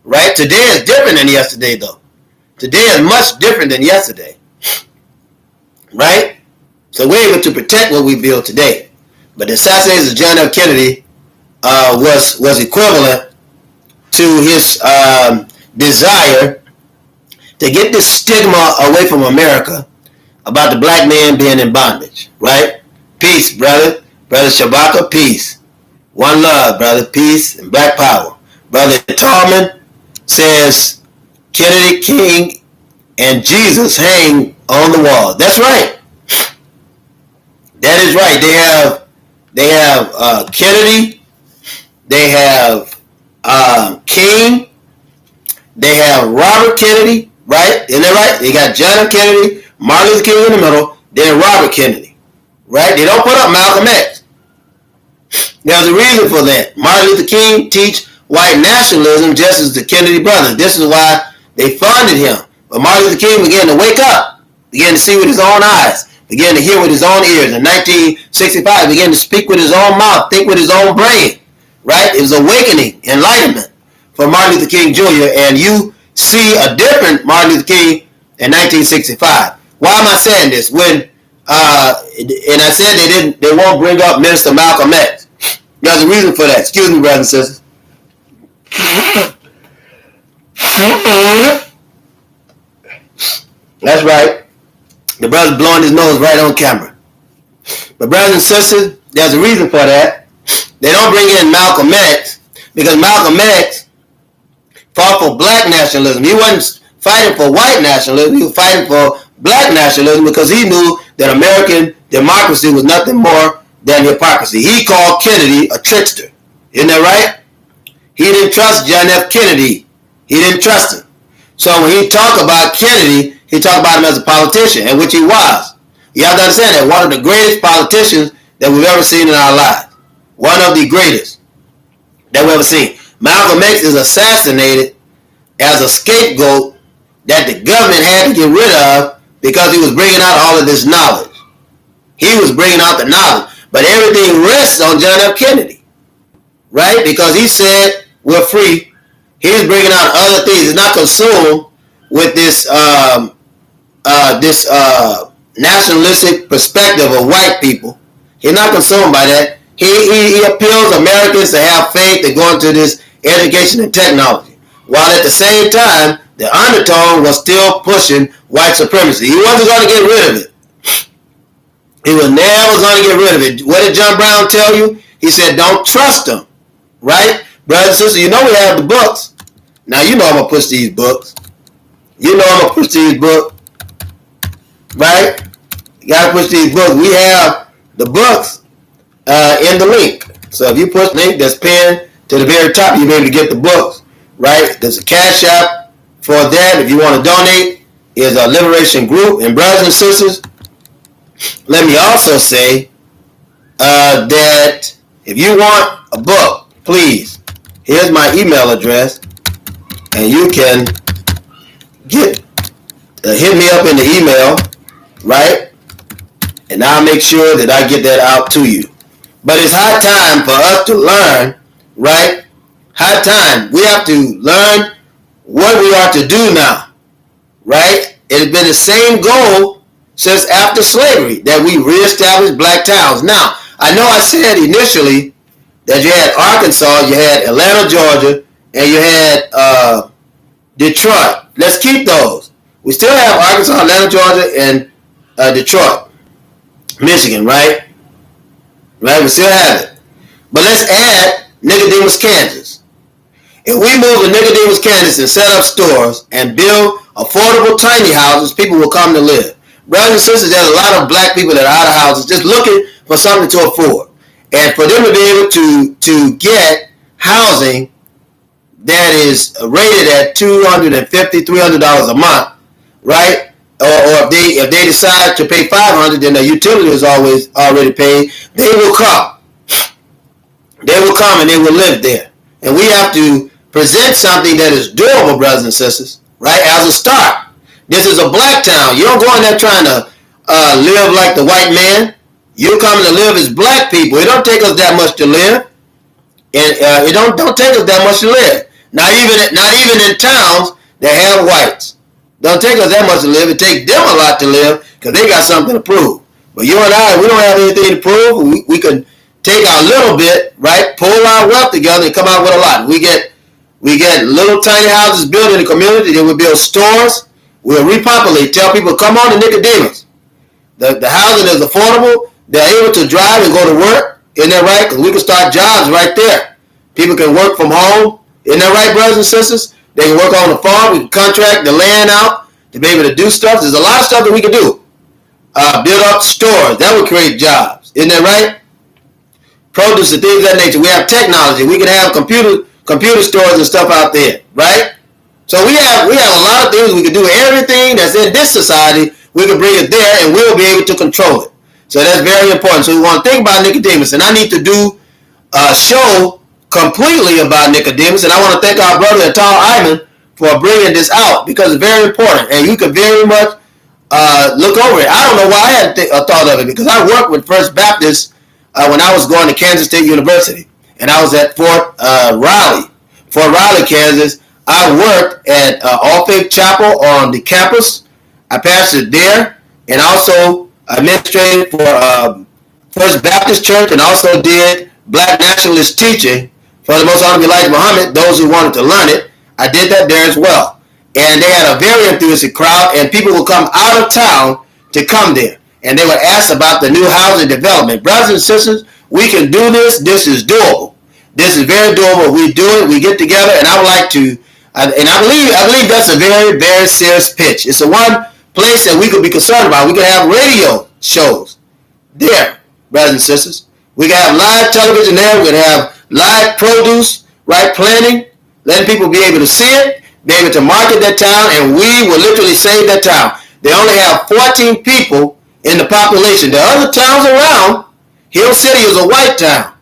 Right? Today is different than yesterday, though. Today is much different than yesterday. Right? So we're able to protect what we build today. But the assassination of John F. Kennedy was equivalent to his desire to get this stigma away from America about the black man being in bondage. Right? Peace, brother. Brother Shabaka, peace. One love, brother. Peace and black power. Brother Tallman says Kennedy, King, and Jesus hang on the wall. That's right. That is right. They have Kennedy. They have King. They have Robert Kennedy. Right? Isn't that right? They got John F. Kennedy, Martin Luther King in the middle, then Robert Kennedy. Right? They don't put up Malcolm X. There's a reason for that. Martin Luther King teach white nationalism just as the Kennedy brothers. This is why they funded him. But Martin Luther King began to wake up, began to see with his own eyes, began to hear with his own ears. In 1965, began to speak with his own mouth, think with his own brain. Right? It was awakening, enlightenment for Martin Luther King Jr. And you see a different Martin Luther King in 1965. Why am I saying this? When and I said they won't bring up Minister Malcolm X. There's a reason for that. Excuse me, brothers and sisters. That's right. The brother's blowing his nose right on camera. But brothers and sisters, there's a reason for that. They don't bring in Malcolm X because Malcolm X fought for black nationalism. He wasn't fighting for white nationalism. He was fighting for black nationalism because he knew that American democracy was nothing more than hypocrisy. He called Kennedy a trickster. Isn't that right? He didn't trust John F. Kennedy. He didn't trust him. So when he talked about Kennedy, he talked about him as a politician, and which he was. You have to understand that one of the greatest politicians that we've ever seen in our lives. One of the greatest that we've ever seen. Malcolm X is assassinated as a scapegoat that the government had to get rid of because he was bringing out all of this knowledge. He was bringing out the knowledge. But everything rests on John F. Kennedy. Right? Because he said, we're free. He's bringing out other things. He's not consumed with this nationalistic perspective of white people. He's not consumed by that. He appeals Americans to have faith and go into this education and technology. While at the same time, the undertone was still pushing white supremacy. He wasn't going to get rid of it. He was never going to get rid of it. What did John Brown tell you? He said, don't trust them. Right? Brothers and sisters, you know we have the books. Now you know I'm going to push these books. You know I'm going to push these books. Right? You got to push these books. We have the books in the link. So if you push the link that's pinned to the very top, you'll be able to get the books. Right? There's a cash app for that. If you want to donate, is a LiberationGroup. And brothers and sisters, let me also say that if you want a book, please, here's my email address, and you can hit me up in the email, right? And I'll make sure that I get that out to you. But it's high time for us to learn, right? High time. We have to learn what we are to do now, right? It has been the same goal since after slavery that we reestablished black towns. Now, I know I said initially that you had Arkansas, you had Atlanta, Georgia, and you had Detroit. Let's keep those. We still have Arkansas, Atlanta, Georgia, and Detroit, Michigan, right? Right, we still have it. But let's add Nicodemus, Kansas. If we move to Nicodemus, Kansas and set up stores and build affordable tiny houses, people will come to live. Brothers and sisters, there's a lot of black people that are out of houses just looking for something to afford. And for them to be able to get housing that is rated at $250, $300 a month, right? Or if they decide to pay $500, then the utility is always already paid. They will come. They will come and they will live there. And we have to present something that is doable, brothers and sisters, right? As a start. This is a black town. You don't go in there trying to live like the white man. You're coming to live as black people. It don't take us that much to live. And it don't take us that much to live. Not even in towns that have whites. Don't take us that much to live. It takes them a lot to live because they got something to prove. But you and I, we don't have anything to prove. We can take our little bit, right? Pull our wealth together and come out with a lot. We get little tiny houses built in the community. Then we build stores. We'll repopulate. Tell people, come on to Nicodemus. The housing is affordable. They're able to drive and go to work. Isn't that right? Because we can start jobs right there. People can work from home. Isn't that right, brothers and sisters? They can work on the farm. We can contract the land out to be able to do stuff. There's a lot of stuff that we can do. Build up stores. That would create jobs. Isn't that right? Produce and things of that nature. We have technology. We can have computer stores and stuff out there, right? So we have a lot of things we can do. Everything that's in this society, we can bring it there and we'll be able to control it. So that's very important. So we want to think about Nicodemus. And I need to do a show completely about Nicodemus. And I want to thank our brother Tal Iman for bringing this out because it's very important. And you can very much look over it. I don't know why I hadn't thought of it because I worked with First Baptist when I was going to Kansas State University. And I was at Fort Riley, Kansas. I worked at All Faith Chapel on the campus. I pastored there and also administrated for First Baptist Church and also did black nationalist teaching for the Most Honorable Elijah Muhammad, those who wanted to learn it. I did that there as well. And they had a very enthusiastic crowd and people would come out of town to come there. And they would ask about the new housing development. Brothers and sisters, we can do this. This is doable. This is very doable. We do it. We get together and I would like to, and I believe that's a very, very serious pitch. It's the one place that we could be concerned about. We could have radio shows there, brothers and sisters. We could have live television there. We could have live produce, right, planning, letting people be able to see it, be able to market that town, and we will literally save that town. They only have 14 people in the population. The other towns around, Hill City is a white town,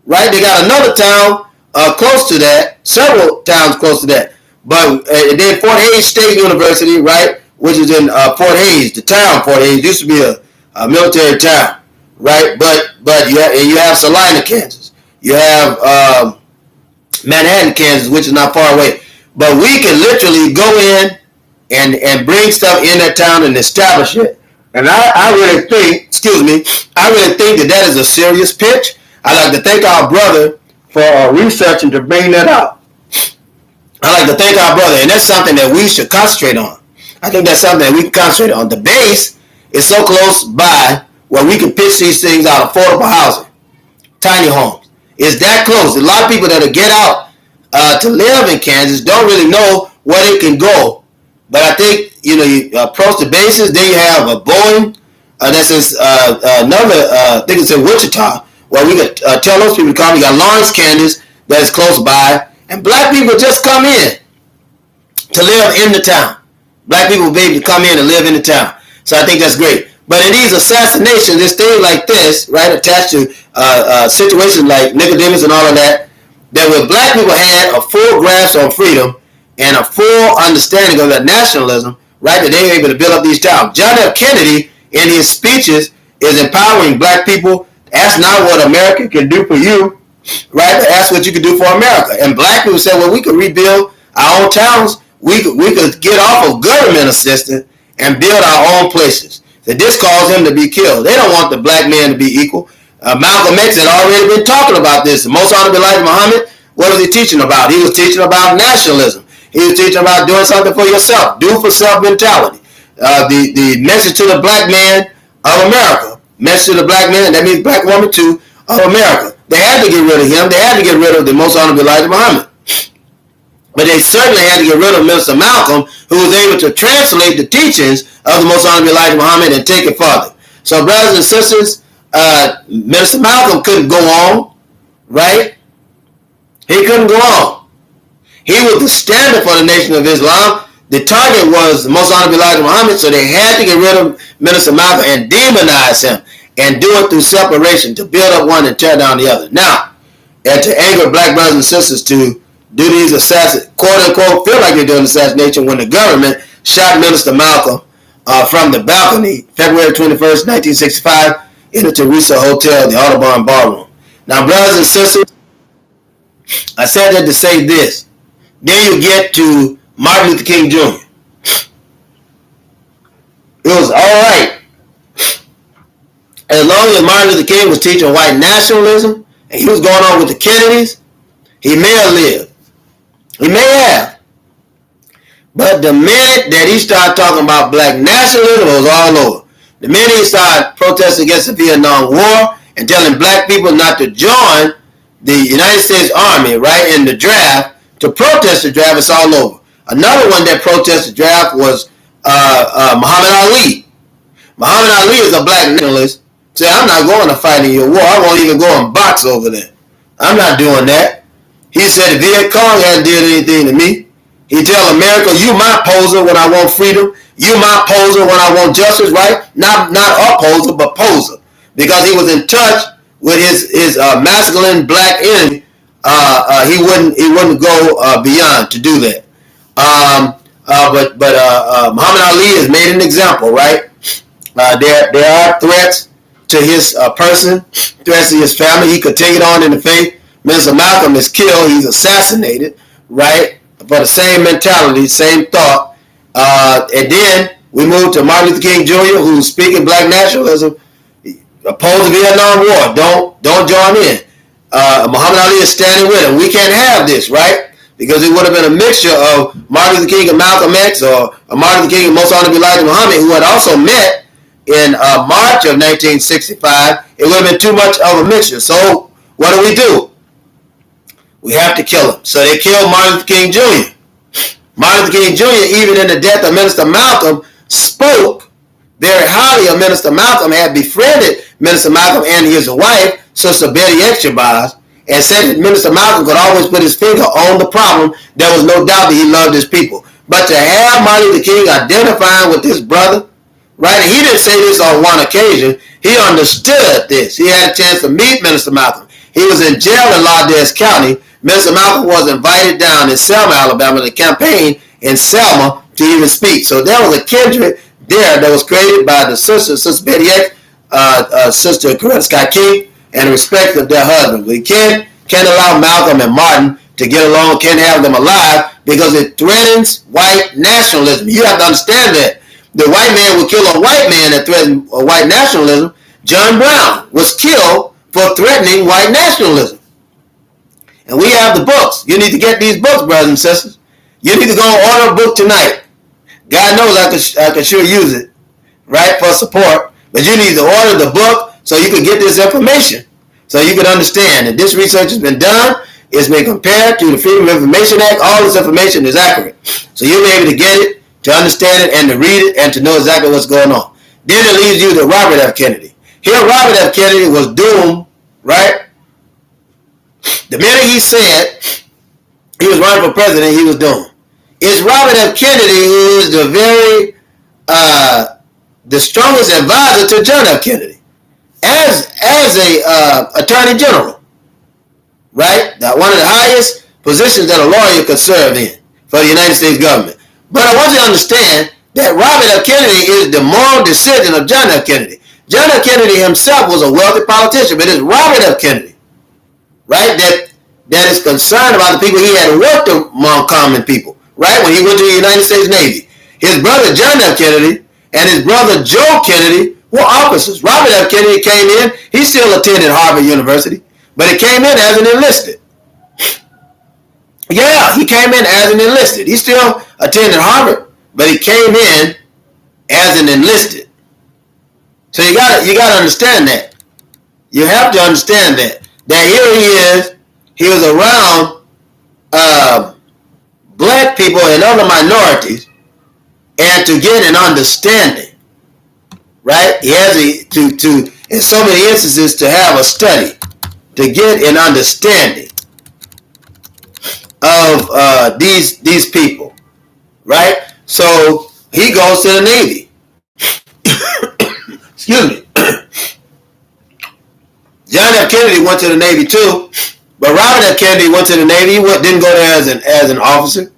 right? They got another town close to that, several towns close to that. But then Fort Hays State University, right, which is in Fort Hays, the town Fort Hays, used to be a military town, right? But you have Salina, Kansas. You have Manhattan, Kansas, which is not far away. But we can literally go in and bring stuff in that town and establish it. And I really think that is a serious pitch. I'd like to thank our brother for researching to bring that out. I'd like to thank our brother, and that's something that we should concentrate on. I think that's something that we can concentrate on. The base is so close by where we can pitch these things out, affordable housing, tiny homes. It's that close. A lot of people that'll get out to live in Kansas don't really know where they can go. But I think, you approach the bases, then you have a Boeing, that's another, I think it's in Wichita, where we could tell those people to come. You got Lawrence, Kansas, that is close by. And black people just come in to live in the town. Black people will be able to come in and live in the town. So I think that's great. But in these assassinations, there's things like this, right, attached to situations like Nicodemus and all of that, that when black people had a full grasp on freedom and a full understanding of that nationalism, right, that they were able to build up these towns. John F. Kennedy, in his speeches, is empowering black people. Ask not what America can do for you, right, but ask what you can do for America. And black people said, well, we could rebuild our own towns. We could get off of government assistance and build our own places. So this caused him to be killed. They don't want the black man to be equal. Malcolm X had already been talking about this. The Most Honorable Elijah Muhammad, what was he teaching about? He was teaching about nationalism. He was teaching about doing something for yourself, do for self mentality. The message to the black man of America, message to the black man, that means black woman too, of America. They had to get rid of him. They had to get rid of the most honorable Elijah Muhammad. But they certainly had to get rid of Minister Malcolm, who was able to translate the teachings of the most honorable Elijah Muhammad and take it further. So, brothers and sisters, Minister Malcolm couldn't go on, right? He couldn't go on. He was the standard for the Nation of Islam. The target was the most honorable Elijah Muhammad, so they had to get rid of Minister Malcolm and demonize him and do it through separation to build up one and tear down the other. Now, and to anger black brothers and sisters to do these quote-unquote, feel like they're doing assassination when the government shot Minister Malcolm from the balcony February 21st, 1965 in the Teresa Hotel, the Audubon Ballroom. Now, brothers and sisters, I said that to say this. Then you get to Martin Luther King Jr. It was all right. As long as Martin Luther King was teaching white nationalism and he was going on with the Kennedys, he may have lived. He may have. But the minute that he started talking about black nationalism, it was all over. The minute he started protesting against the Vietnam War and telling black people not to join the United States Army, right, in the draft, to protest the draft, it's all over. Another one that protested the draft was Muhammad Ali. Muhammad Ali is a black nationalist. Say, I'm not going to fight in your war. I won't even go and box over there. I'm not doing that. He said the Viet Cong hasn't did anything to me. He tell America, you my poser when I want freedom. You my poser when I want justice, right? Not opposer, but poser. Because he was in touch with his masculine black enemy. He wouldn't go beyond to do that. But Muhammad Ali has made an example, right? There are threats to his person, threats to his family. He could take it on in the faith. Mr. Malcolm is killed. He's assassinated, right? For the same mentality, same thought. And then we move to Martin Luther King Jr., who's speaking black nationalism, opposed the Vietnam War. Don't join in. Muhammad Ali is standing with him. We can't have this, right? Because it would have been a mixture of Martin Luther King and Malcolm X, or Martin Luther King and Most Honorable Elijah Muhammad, who had also met in March of 1965. It would have been too much of a mixture. So what do? We have to kill him. So they killed Martin Luther King Jr. Martin Luther King Jr., even in the death of Minister Malcolm, spoke very highly of Minister Malcolm, had befriended Minister Malcolm and his wife, Sister Betty Extrabaz, and said that Minister Malcolm could always put his finger on the problem. There was no doubt that he loved his people. But to have Martin Luther King identifying with his brother, right? And he didn't say this on one occasion. He understood this. He had a chance to meet Minister Malcolm. He was in jail in Lauderdale County. Minister Malcolm was invited down in Selma, Alabama, to campaign in Selma to even speak. So there was a kindred there that was created by the Sister Betty X, Sister Coretta Scott King, and the respect of their husbands. We can't allow Malcolm and Martin to get along, can't have them alive, because it threatens white nationalism. You have to understand that. The white man will kill a white man that threatens white nationalism. John Brown was killed for threatening white nationalism. And we have the books. You need to get these books, brothers and sisters. You need to go order a book tonight. God knows I can sure use it, right, for support. But you need to order the book so you can get this information, so you can understand that this research has been done. It's been compared to the Freedom of Information Act. All this information is accurate. So you'll be able to get it, to understand it, and to read it, and to know exactly what's going on. Then it leads you to Robert F. Kennedy. Here, Robert F. Kennedy was doomed, right? The minute he said he was running for president, he was doomed. It's Robert F. Kennedy who is the strongest advisor to John F. Kennedy as a attorney general, right? One of the highest positions that a lawyer could serve in for the United States government. But I want you to understand that Robert F. Kennedy is the moral decision of John F. Kennedy. John F. Kennedy himself was a wealthy politician, but it's Robert F. Kennedy, right, that is concerned about the people he had worked among common people, right, when he went to the United States Navy. His brother John F. Kennedy and his brother Joe Kennedy were officers. Robert F. Kennedy came in. He still attended Harvard University, but he came in as an enlisted. Yeah, he came in as an enlisted. He still attended Harvard, but he came in as an enlisted. So you gotta understand that. You have to understand that. That here he is. He was around black people and other minorities, and to get an understanding, right? He has to in so many instances to have a study to get an understanding of these people, right? So he goes to the Navy. Excuse me. John F. Kennedy went to the Navy too, but Robert F. Kennedy went to the Navy. He didn't go there as an officer,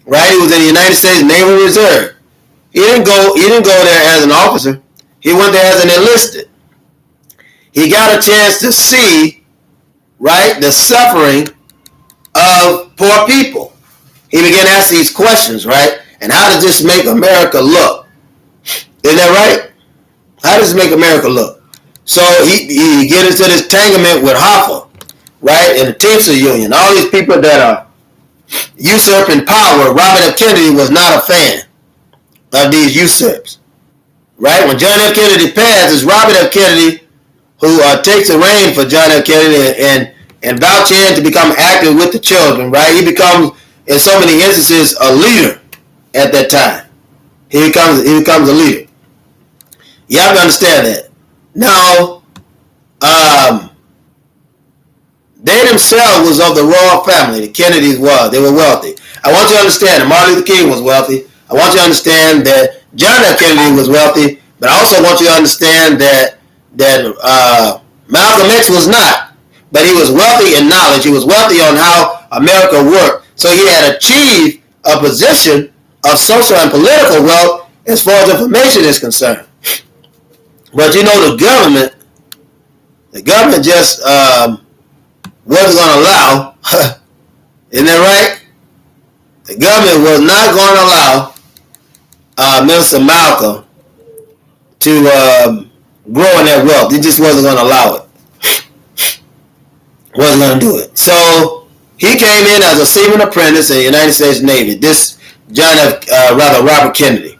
right? He was in the United States Naval Reserve. He didn't go there as an officer. He went there as an enlisted. He got a chance to see, right, the suffering of poor people. He began to ask these questions, right? And how does this make America look? Isn't that right? How does it make America look? So he get into this entanglement with Hoffa, right, and the Teamster Union. All these people that are usurping power. Robert F. Kennedy was not a fan of these usurps, right? When John F. Kennedy passed, it's Robert F. Kennedy who takes the reign for John F. Kennedy and vouches in to become active with the children, right? He becomes, in so many instances, a leader at that time. He becomes a leader. You have to understand that. Now, they themselves was of the royal family. The Kennedys was. They were wealthy. I want you to understand that Martin Luther King was wealthy. I want you to understand that John F. Kennedy was wealthy. But I also want you to understand that Malcolm X was not. But he was wealthy in knowledge. He was wealthy on how America worked. So he had achieved a position of social and political wealth as far as information is concerned. But you know, the government just wasn't going to allow, isn't that right? The government was not going to allow Mr. Malcolm to grow in that wealth. He just wasn't going to allow it. Wasn't going to do it. So he came in as a seaman apprentice in the United States Navy. This Robert Kennedy.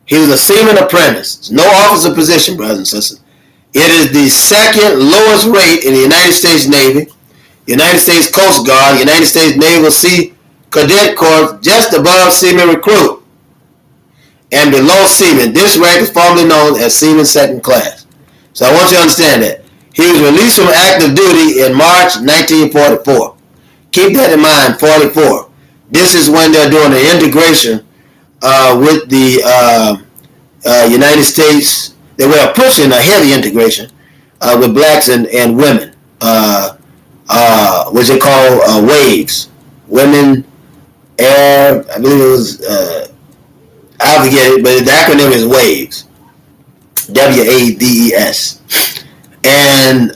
He was a seaman apprentice. It's no officer position, brothers and sisters. It is the second lowest rate in the United States Navy, United States Coast Guard, United States Naval Sea Cadet Corps, just above Seaman Recruit, and below Seaman. This rank is formerly known as Seaman Second Class. So I want you to understand that. He was released from active duty in March 1944. Keep that in mind, 44. This is when they're doing the integration with the United States. They were pushing a heavy integration with blacks and women, what they call waves. Women, air, I believe it was, I forget it, but the acronym is WAVES. WAVES. And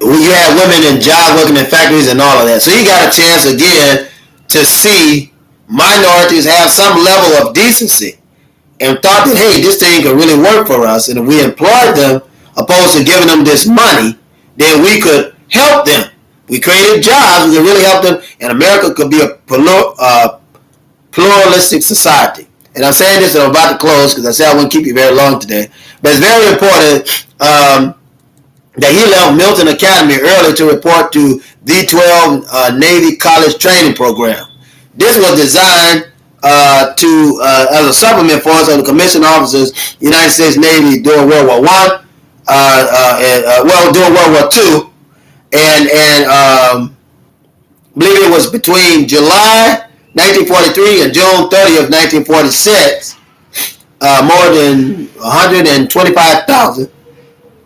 you had women in job working in factories and all of that. So you got a chance again to see minorities have some level of decency and thought that, hey, this thing could really work for us. And if we employed them, opposed to giving them this money, then we could help them. We created jobs, we could really help them, and America could be a pluralistic society. And I'm saying this and I'm about to close because I said I wouldn't keep you very long today. But it's very important that he left Milton Academy early to report to the 12 Navy College Training Program. This was designed as a supplement for us on the commissioned officers, United States Navy during World War I, during World War II, and I believe it was between July 1943 and June 30th, 1946, more than 125,000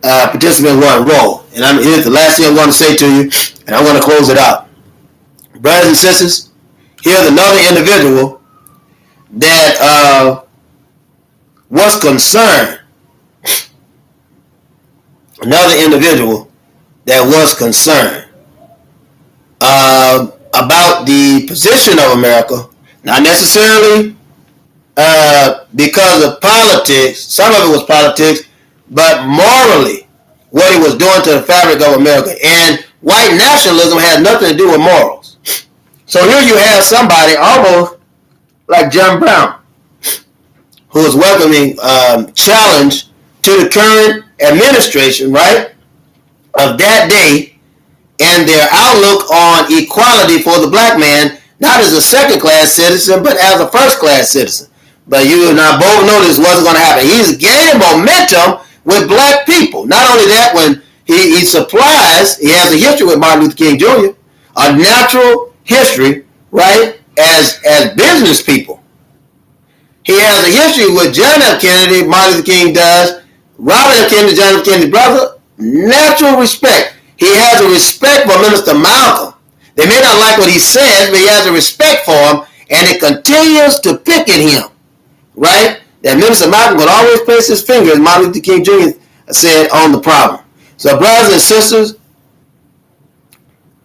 participants were enrolled. And here's the last thing I'm going to say to you, and I'm going to close it out. Brothers and sisters, here's another individual that was concerned. Another individual that was concerned about the position of America, not necessarily because of politics. Some of it was politics, but morally, what he was doing to the fabric of America. And white nationalism has nothing to do with morals. So here you have somebody almost like John Brown, who is welcoming challenge to the current administration, right, of that day, and their outlook on equality for the black man, not as a second-class citizen, but as a first-class citizen. But you and I both know this wasn't going to happen. He's gaining momentum with black people. Not only that, when he supplies, he has a history with Martin Luther King Jr., a natural history, right, as business people. He has a history with John F. Kennedy, Martin Luther King does, Robert F. Kennedy, John F. Kennedy's brother, natural respect. He has a respect for Minister Malcolm. They may not like what he says, but he has a respect for him, and it continues to pick at him, right? That Minister Malcolm could always place his finger, as Martin Luther King Jr. said, on the problem. So, brothers and sisters,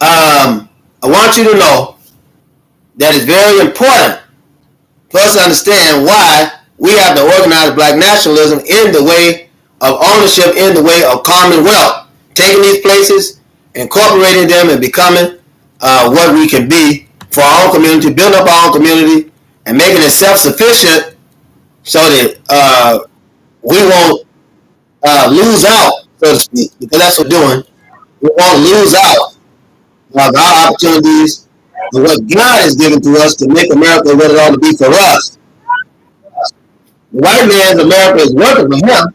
I want you to know that it's very important for us to understand why we have to organize black nationalism in the way of ownership, in the way of commonwealth, taking these places, incorporating them, and becoming what we can be for our own community, building up our own community, and making it self-sufficient so that we won't lose out, so to speak, because that's what we're doing. We won't lose out of our opportunities and what God has given to us to make America what it ought to be for us. The white man's America is working for him,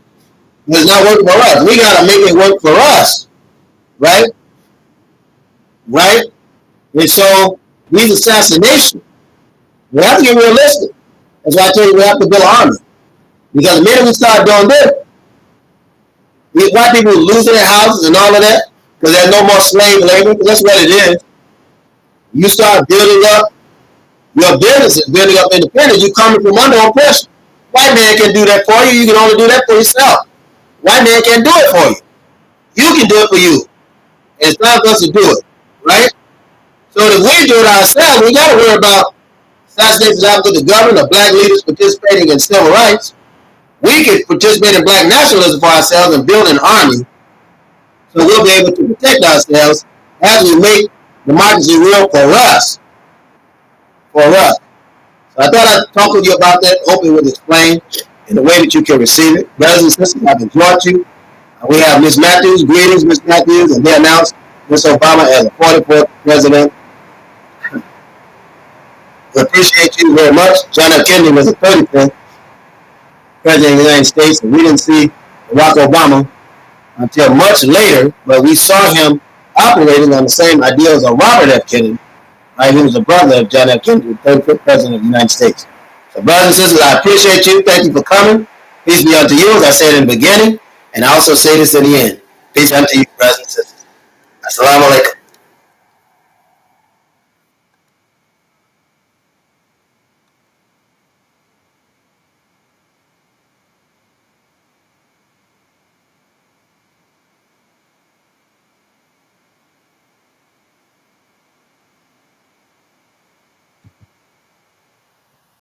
but it's not working for us. We got to make it work for us, right? Right? And so, these assassinations, we have to get realistic. That's why I tell you we have to build an army. Because the minute we start doing this, these white people losing their houses and all of that, because there's no more slave labor, because that's what it is. You start building up your businesses, building up independence, you're coming from under oppression. White man can do that for you, you can only do that for yourself. White man can't do it for you. You can do it for you. And it's time for us to do it, right? So if we do it ourselves, we got to worry about assassinations after the government or black leaders participating in civil rights. We can participate in black nationalism for ourselves and build an army so we'll be able to protect ourselves as we make democracy real for us. For us. So I thought I'd talk with you about that. Hope it was explained in the way that you can receive it. Brothers and sisters, I've enjoyed you. We have Ms. Matthews. Greetings, Ms. Matthews. And they announced Ms. Obama as the 44th president. We appreciate you very much. John F. Kennedy was the 35th president of the United States, and we didn't see Barack Obama until much later, but we saw him operating on the same ideals of Robert F. Kennedy. Right? He was the brother of John F. Kennedy, the 35th president of the United States. So, brothers and sisters, I appreciate you. Thank you for coming. Peace be unto you, as I said in the beginning, and I also say this in the end. Peace unto you, brothers and sisters. Assalamu alaikum.